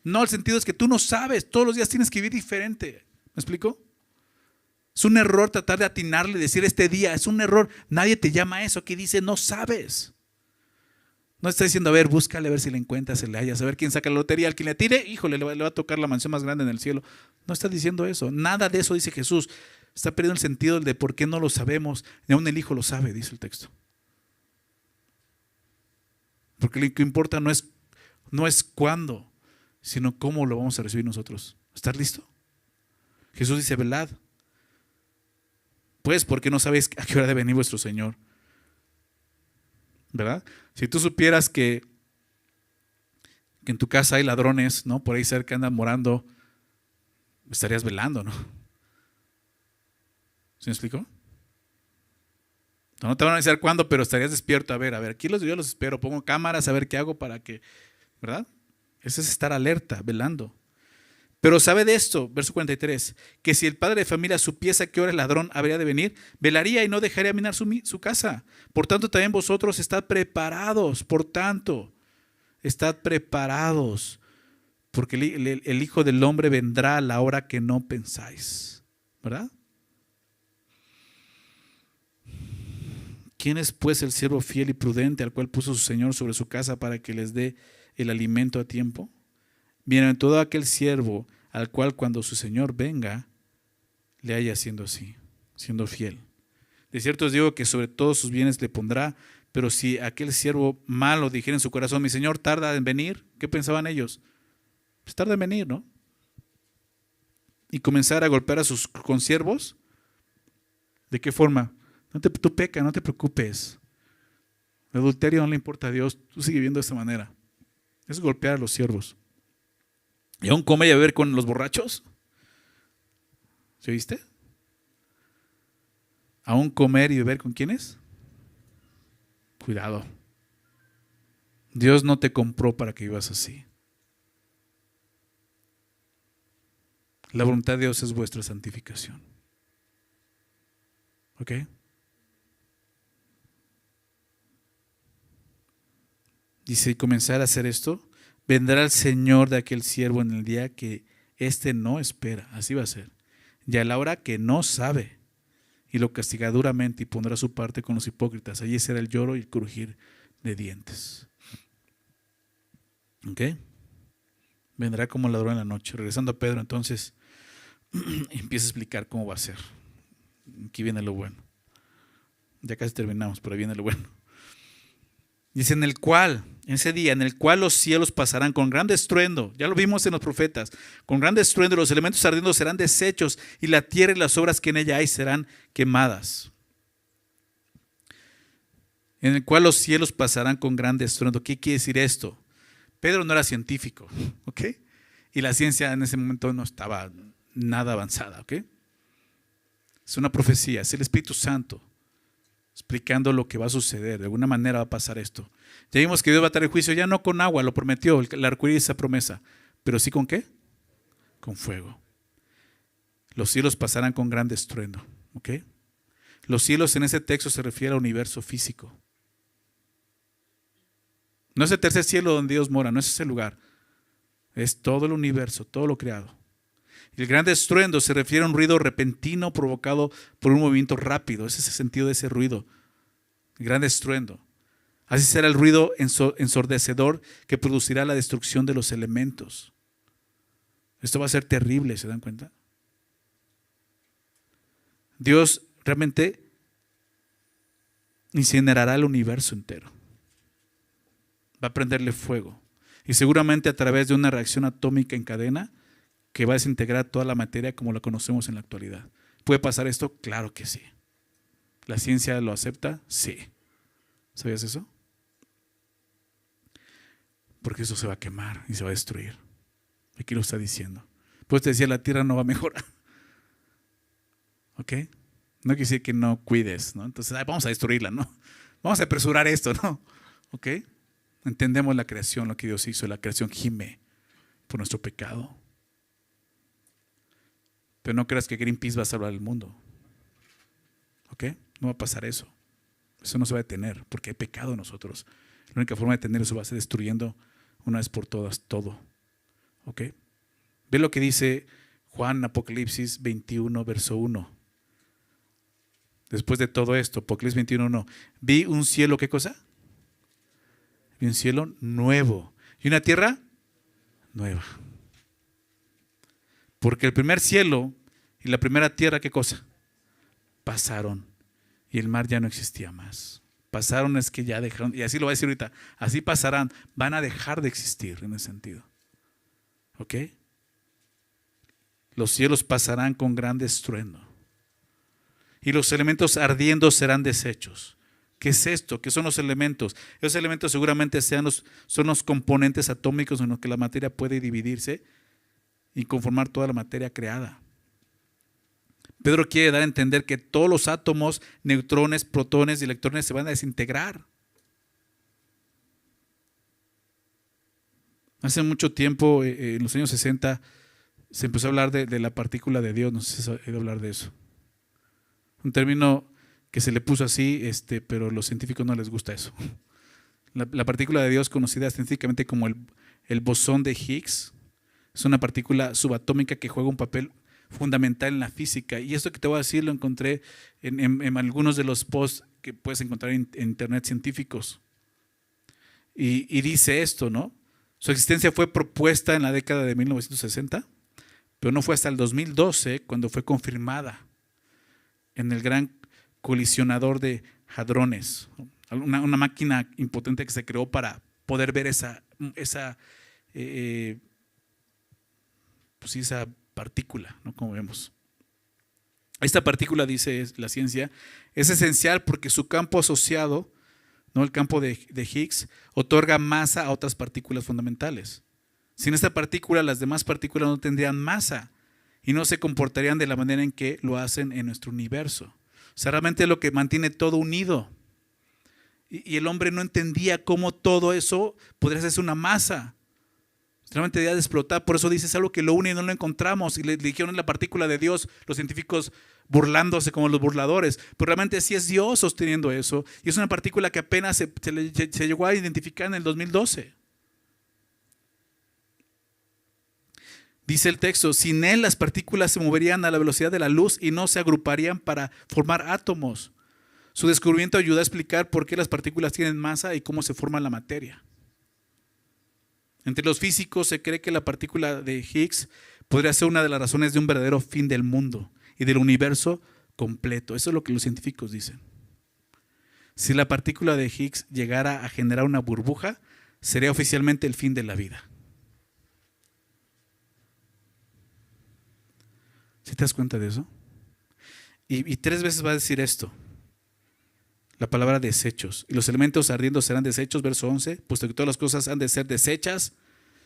No, el sentido es que tú no sabes, todos los días tienes que vivir diferente. ¿Me explico? Es un error tratar de atinarle y decir este día, es un error. Nadie te llama a eso, aquí dice no sabes. No está diciendo, a ver, búscale, a ver si le encuentras, se le hallas, a ver quién saca la lotería, al que le tire, híjole, le va a tocar la mansión más grande en el cielo. No está diciendo eso, nada de eso dice Jesús. Está perdiendo el sentido de por qué no lo sabemos, ni aún el Hijo lo sabe, dice el texto. Porque lo que importa no es cuándo, sino cómo lo vamos a recibir nosotros. ¿Estás listo? Jesús dice, velad. Pues, porque no sabéis a qué hora debe venir vuestro Señor. ¿Verdad? Si tú supieras que en tu casa hay ladrones, ¿no? Por ahí cerca andan morando, estarías velando, ¿no? ¿Sí me explico? No te van a decir cuándo, pero estarías despierto. A ver, aquí yo los espero, pongo cámaras a ver qué hago para que, ¿verdad? Eso es estar alerta, velando. Pero sabe de esto, verso 43, que si el padre de familia supiese a qué hora el ladrón habría de venir, velaría y no dejaría minar su casa. Por tanto, también vosotros estad preparados, estad preparados, porque el Hijo del Hombre vendrá a la hora que no pensáis. ¿Verdad? ¿Quién es pues el siervo fiel y prudente al cual puso su Señor sobre su casa para que les dé el alimento a tiempo? Bienaventurado aquel siervo al cual cuando su Señor venga, le haya siendo así, siendo fiel. De cierto os digo que sobre todos sus bienes le pondrá, pero si aquel siervo malo dijera en su corazón, mi Señor tarda en venir, ¿qué pensaban ellos? Pues tarda en venir, ¿no? Y comenzar a golpear a sus consiervos, ¿de qué forma? Tú peca, no te preocupes. El adulterio no le importa a Dios, tú sigue viviendo de esta manera. Es golpear a los siervos. ¿Y aún comer y beber con los borrachos? ¿Se viste? ¿Aún comer y beber con quiénes? Cuidado. Dios no te compró para que vivas así. La voluntad de Dios es vuestra santificación. ¿Ok? Dice, y comenzar a hacer esto, vendrá el Señor de aquel siervo en el día que éste no espera. Así va a ser. Y a la hora que no sabe. Y lo castigará duramente y pondrá su parte con los hipócritas. Allí será el lloro y el crujir de dientes. ¿Ok? Vendrá como ladrón en la noche. Regresando a Pedro, entonces, empieza a explicar cómo va a ser. Aquí viene lo bueno. Ya casi terminamos, pero viene lo bueno. Dice, en ese día, en el cual los cielos pasarán con gran estruendo, ya lo vimos en los profetas, con gran estruendo los elementos ardiendo serán deshechos y la tierra y las obras que en ella hay serán quemadas. En el cual los cielos pasarán con gran estruendo. ¿Qué quiere decir esto? Pedro no era científico, ¿ok? Y la ciencia en ese momento no estaba nada avanzada, ¿ok? Es una profecía, es el Espíritu Santo explicando lo que va a suceder. De alguna manera va a pasar esto. Ya vimos que Dios va a traer juicio ya no con agua, lo prometió, el arcoíris, esa promesa. Pero sí con ¿qué? Con fuego. Los cielos pasarán con gran estruendo. ¿Ok? Los cielos en ese texto se refiere al universo físico. No es el tercer cielo donde Dios mora, no es ese lugar. Es todo el universo, todo lo creado. El gran estruendo se refiere a un ruido repentino provocado por un movimiento rápido. Ese es el sentido de ese ruido. El gran estruendo. Así será el ruido ensordecedor que producirá la destrucción de los elementos. Esto va a ser terrible, ¿se dan cuenta? Dios realmente incinerará el universo entero. Va a prenderle fuego. Y seguramente a través de una reacción atómica en cadena que va a desintegrar toda la materia como la conocemos en la actualidad. ¿Puede pasar esto? Claro que sí. ¿La ciencia lo acepta? Sí. ¿Sabías eso? Porque eso se va a quemar y se va a destruir. Aquí lo está diciendo. Pues te decía, la tierra no va a mejorar. ¿Ok? No quiere decir que no cuides, ¿no? Entonces, vamos a destruirla, ¿no? Vamos a apresurar esto, ¿no? ¿Ok? Entendemos la creación, lo que Dios hizo. La creación gime por nuestro pecado. Pero no creas que Greenpeace va a salvar el mundo. ¿Ok? No va a pasar eso. Eso no se va a detener porque hay pecado en nosotros. La única forma de detener eso va a ser destruyendo una vez por todas todo. ¿Ok? Ve lo que dice Juan, Apocalipsis 21, verso 1. Después de todo esto, Apocalipsis 21, 1. Vi un cielo, ¿qué cosa? Vi un cielo nuevo y una tierra nueva. Porque el primer cielo y la primera tierra, ¿qué cosa? Pasaron y el mar ya no existía más. Pasaron es que ya dejaron, y así lo va a decir ahorita, así pasarán, van a dejar de existir en ese sentido. ¿Ok? Los cielos pasarán con gran estruendo y los elementos ardiendo serán deshechos. ¿Qué es esto? ¿Qué son los elementos? Esos elementos seguramente son los componentes atómicos en los que la materia puede dividirse y conformar toda la materia creada. Pedro quiere dar a entender que todos los átomos, neutrones, protones y electrones se van a desintegrar. Hace mucho tiempo, en los años 60, se empezó a hablar de la partícula de Dios. No sé si has oído hablar de eso. Un término que se le puso así, pero a los científicos no les gusta eso. La partícula de Dios, conocida científicamente como el bosón de Higgs, es una partícula subatómica que juega un papel fundamental en la física. Y esto que te voy a decir lo encontré en algunos de los posts que puedes encontrar en internet científicos. Y dice esto, ¿no? Su existencia fue propuesta en la década de 1960, pero no fue hasta el 2012 cuando fue confirmada en el gran colisionador de hadrones, una máquina impotente que se creó para poder ver esa partícula, ¿no? Como vemos. Esta partícula, dice la ciencia, es esencial porque su campo asociado, ¿no? El campo de Higgs, otorga masa a otras partículas fundamentales. Sin esta partícula, las demás partículas no tendrían masa y no se comportarían de la manera en que lo hacen en nuestro universo. O sea, realmente es lo que mantiene todo unido. Y el hombre no entendía cómo todo eso podría hacerse una masa. Realmente debía de explotar. Por eso dice, es algo que lo une y no lo encontramos. Y le dijeron en la partícula de Dios, los científicos burlándose como los burladores. Pero realmente sí es Dios sosteniendo eso. Y es una partícula que apenas se llegó a identificar en el 2012. Dice el texto, sin él las partículas se moverían a la velocidad de la luz y no se agruparían para formar átomos. Su descubrimiento ayuda a explicar por qué las partículas tienen masa y cómo se forma la materia. Entre los físicos se cree que la partícula de Higgs podría ser una de las razones de un verdadero fin del mundo y del universo completo. Eso es lo que los científicos dicen. Si la partícula de Higgs llegara a generar una burbuja, sería oficialmente el fin de la vida. ¿Sí te das cuenta de eso? Y 3 veces va a decir esto. La palabra desechos. Y los elementos ardiendo serán desechos, verso 11, puesto que todas las cosas han de ser desechas.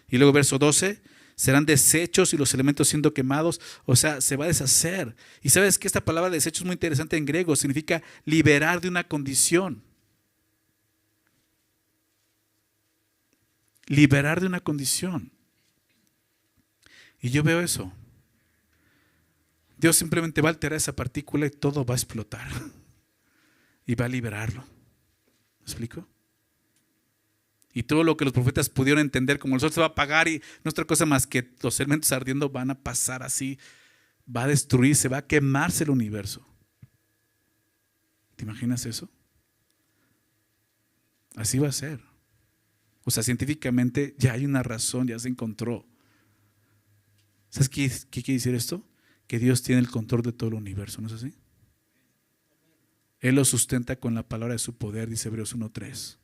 Y luego verso 12, serán desechos y los elementos siendo quemados. O sea, se va a deshacer. Y sabes que esta palabra desecho es muy interesante en griego. Significa liberar de una condición. Liberar de una condición. Y yo veo eso. Dios simplemente va a alterar esa partícula y todo va a explotar. Y va a liberarlo. ¿Me explico? Y todo lo que los profetas pudieron entender, como el sol se va a apagar y no es otra cosa más que los elementos ardiendo van a pasar así, va a destruirse, va a quemarse el universo. ¿Te imaginas eso? Así va a ser. O sea, científicamente ya hay una razón, ya se encontró. ¿Sabes qué quiere decir esto? Que Dios tiene el control de todo el universo, ¿no es así? Él lo sustenta con la palabra de su poder, dice Hebreos 1:3.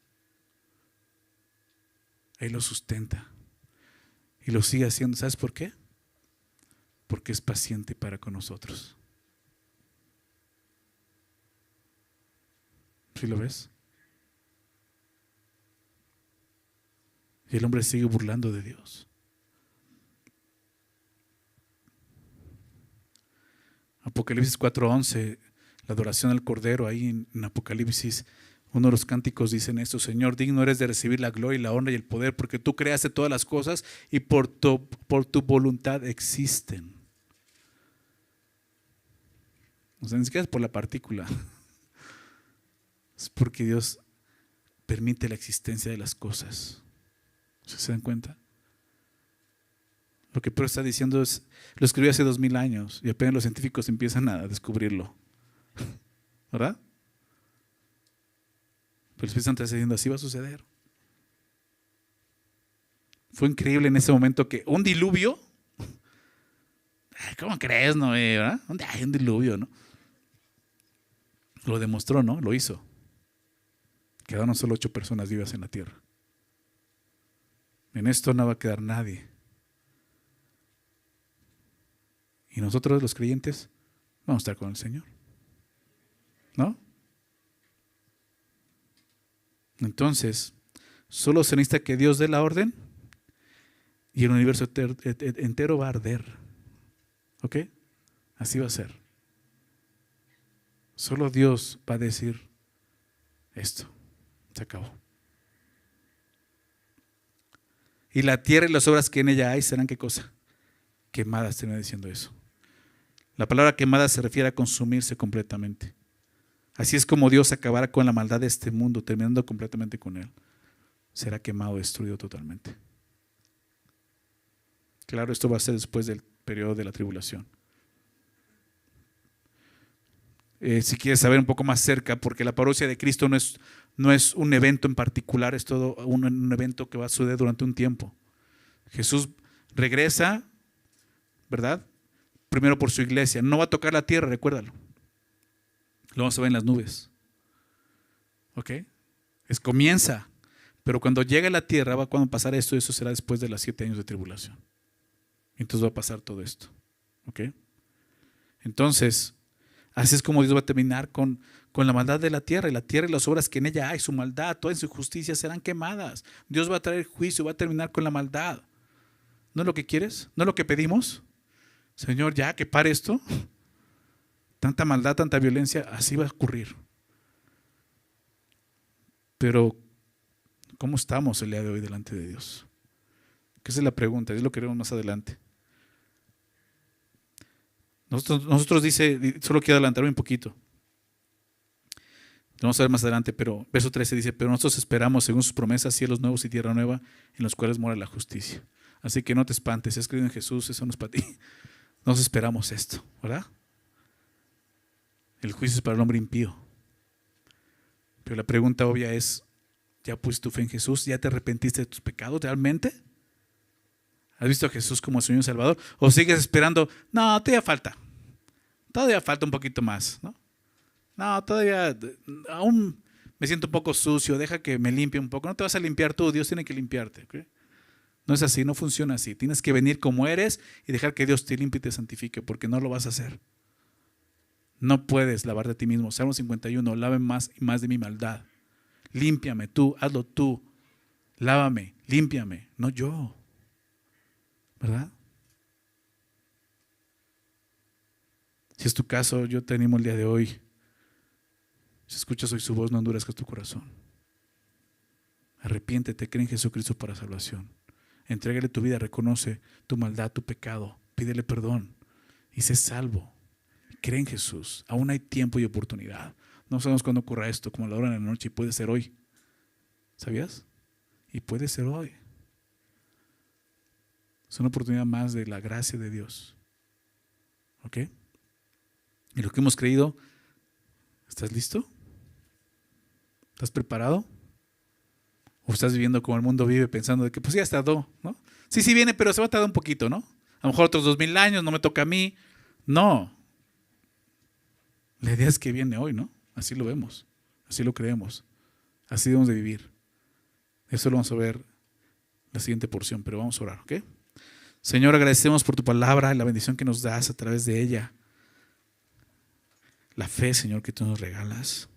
Él lo sustenta y lo sigue haciendo. ¿Sabes por qué? Porque es paciente para con nosotros. ¿Sí lo ves? Y el hombre sigue burlando de Dios. Apocalipsis 4:11, la adoración al Cordero, ahí en Apocalipsis, uno de los cánticos dicen esto: Señor, digno eres de recibir la gloria y la honra y el poder, porque tú creaste todas las cosas y por tu voluntad existen. O sea, ni siquiera es por la partícula, es porque Dios permite la existencia de las cosas. ¿Se dan cuenta? Lo que Pedro está diciendo es, lo escribió hace 2000 años y apenas los científicos empiezan a descubrirlo, ¿verdad? Pero el Espíritu Santo está diciendo, así va a suceder. Fue increíble en ese momento que un diluvio, ¿cómo crees, no? ¿Verdad? ¿Dónde hay un diluvio, no? Lo demostró, ¿no? Lo hizo. Quedaron solo 8 personas vivas en la tierra. En esto no va a quedar nadie. Y nosotros los creyentes vamos a estar con el Señor, ¿no? Entonces, solo se necesita que Dios dé la orden y el universo entero va a arder. ¿Ok? Así va a ser. Solo Dios va a decir esto. Se acabó. Y la tierra y las obras que en ella hay serán, ¿qué cosa? Quemadas, termina diciendo eso. La palabra quemada se refiere a consumirse completamente. Así es como Dios acabará con la maldad de este mundo, terminando completamente con él. Será quemado, destruido totalmente. Claro, esto va a ser después del periodo de la tribulación. Si quieres saber un poco más cerca, porque la parousia de Cristo no es un evento en particular, es todo un evento que va a suceder durante un tiempo. Jesús regresa, ¿verdad? Primero por su iglesia. No va a tocar la tierra, recuérdalo. Lo vamos a ver en las nubes. ¿Ok? Comienza. Pero cuando llegue a la tierra va a pasar esto, y eso será después de los 7 años de tribulación. Entonces va a pasar todo esto. ¿Ok? Entonces, así es como Dios va a terminar con la maldad de la tierra y las obras que en ella hay, su maldad, toda su justicia serán quemadas. Dios va a traer juicio, va a terminar con la maldad. ¿No es lo que quieres? ¿No es lo que pedimos? Señor, ya que pare esto. Tanta maldad, tanta violencia, así va a ocurrir. Pero, ¿cómo estamos el día de hoy delante de Dios? Que esa es la pregunta, es lo que veremos más adelante. Nosotros dice, solo quiero adelantarme un poquito. Lo vamos a ver más adelante, pero verso 13 dice, pero nosotros esperamos según sus promesas cielos nuevos y tierra nueva en los cuales mora la justicia. Así que no te espantes, si has creído en Jesús, eso no es para ti. Nosotros esperamos esto, ¿verdad? El juicio es para el hombre impío. Pero la pregunta obvia es, ¿ya pusiste tu fe en Jesús? ¿Ya te arrepentiste de tus pecados realmente? ¿Has visto a Jesús como Señor y Salvador? ¿O sigues esperando? No, todavía falta un poquito más, ¿no? No, todavía, aún me siento un poco sucio, deja que me limpie un poco. No te vas a limpiar tú, Dios tiene que limpiarte, ¿ok? No es así, no funciona así. Tienes que venir como eres y dejar que Dios te limpie y te santifique, porque no lo vas a hacer. No puedes lavarte a ti mismo. Salmo 51, lave más y más de mi maldad. Límpiame tú, hazlo tú. Lávame, límpiame, no yo. ¿Verdad? Si es tu caso, yo te animo el día de hoy. Si escuchas hoy su voz, no endurezcas tu corazón. Arrepiéntete, cree en Jesucristo para salvación. Entrégale tu vida, reconoce tu maldad, tu pecado. Pídele perdón y sé salvo. Cree en Jesús. Aún hay tiempo y oportunidad. No sabemos cuándo ocurra esto, como a la hora de la noche, y puede ser hoy. ¿Sabías? Y puede ser hoy. Es una oportunidad más de la gracia de Dios. ¿Ok? Y lo que hemos creído, ¿estás listo? ¿Estás preparado? ¿O estás viviendo como el mundo vive pensando de que pues ya tardó, ¿no? Sí viene, pero se va a tardar un poquito, ¿no? A lo mejor otros 2000 años, no me toca a mí. No. La idea es que viene hoy, ¿no? Así lo vemos, así lo creemos, así debemos de vivir. Eso lo vamos a ver en la siguiente porción, pero vamos a orar, ¿ok? Señor, agradecemos por tu palabra y la bendición que nos das a través de ella. La fe, Señor, que tú nos regalas.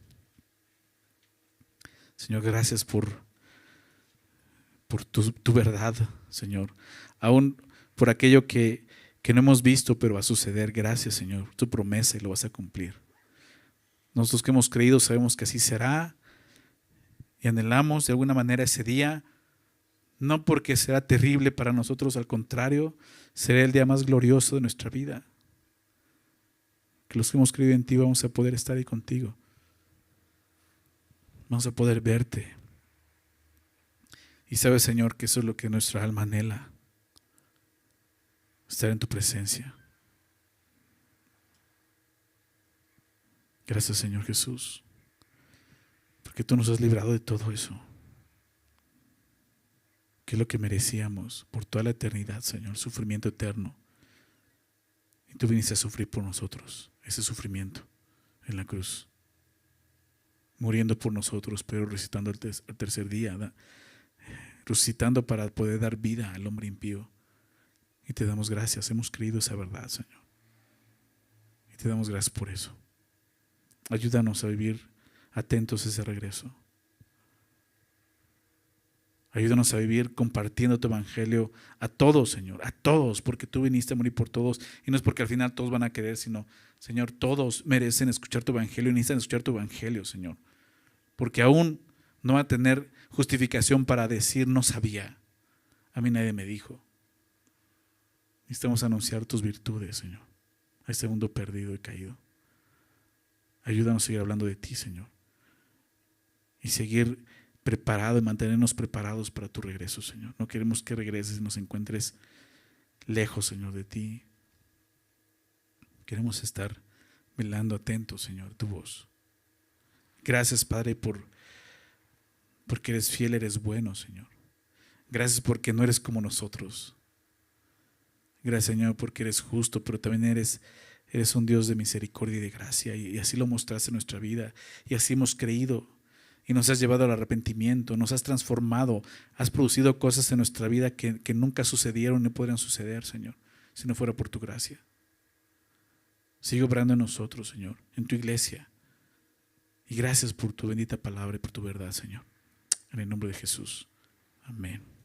Señor, gracias por tu verdad, Señor. Aún por aquello que que no hemos visto, pero va a suceder. Gracias, Señor, tu promesa y lo vas a cumplir. Nosotros que hemos creído sabemos que así será y anhelamos de alguna manera ese día, no porque será terrible para nosotros, al contrario, será el día más glorioso de nuestra vida. Que los que hemos creído en ti vamos a poder estar ahí contigo. Vamos a poder verte. Y sabes, Señor, que eso es lo que nuestra alma anhela, estar en tu presencia. Gracias, Señor Jesús, porque tú nos has librado de todo eso, que es lo que merecíamos por toda la eternidad, Señor, sufrimiento eterno. Y tú viniste a sufrir por nosotros, ese sufrimiento en la cruz, muriendo por nosotros, pero resucitando al tercer día, resucitando para poder dar vida al hombre impío. Y te damos gracias, hemos creído esa verdad, Señor. Y te damos gracias por eso. Ayúdanos a vivir atentos a ese regreso. Ayúdanos a vivir compartiendo tu evangelio a todos, Señor, a todos, porque tú viniste a morir por todos. Y no es porque al final todos van a querer, sino, Señor, todos merecen escuchar tu evangelio y necesitan escuchar tu evangelio, Señor. Porque aún no va a tener justificación para decir no sabía. A mí nadie me dijo. Necesitamos anunciar tus virtudes, Señor, a este mundo perdido y caído. Ayúdanos a seguir hablando de ti, Señor, y seguir preparado y mantenernos preparados para tu regreso, Señor. No queremos que regreses y nos encuentres lejos, Señor, de ti. Queremos estar velando atentos, Señor, tu voz. Gracias, Padre, porque eres fiel, eres bueno, Señor. Gracias porque no eres como nosotros. Gracias, Señor, porque eres justo, pero también eres un Dios de misericordia y de gracia, y así lo mostraste en nuestra vida, y así hemos creído, y nos has llevado al arrepentimiento, nos has transformado, has producido cosas en nuestra vida que nunca sucedieron ni podrían suceder, Señor, si no fuera por tu gracia. Sigue obrando en nosotros, Señor, en tu iglesia, y gracias por tu bendita palabra y por tu verdad, Señor. En el nombre de Jesús. Amén.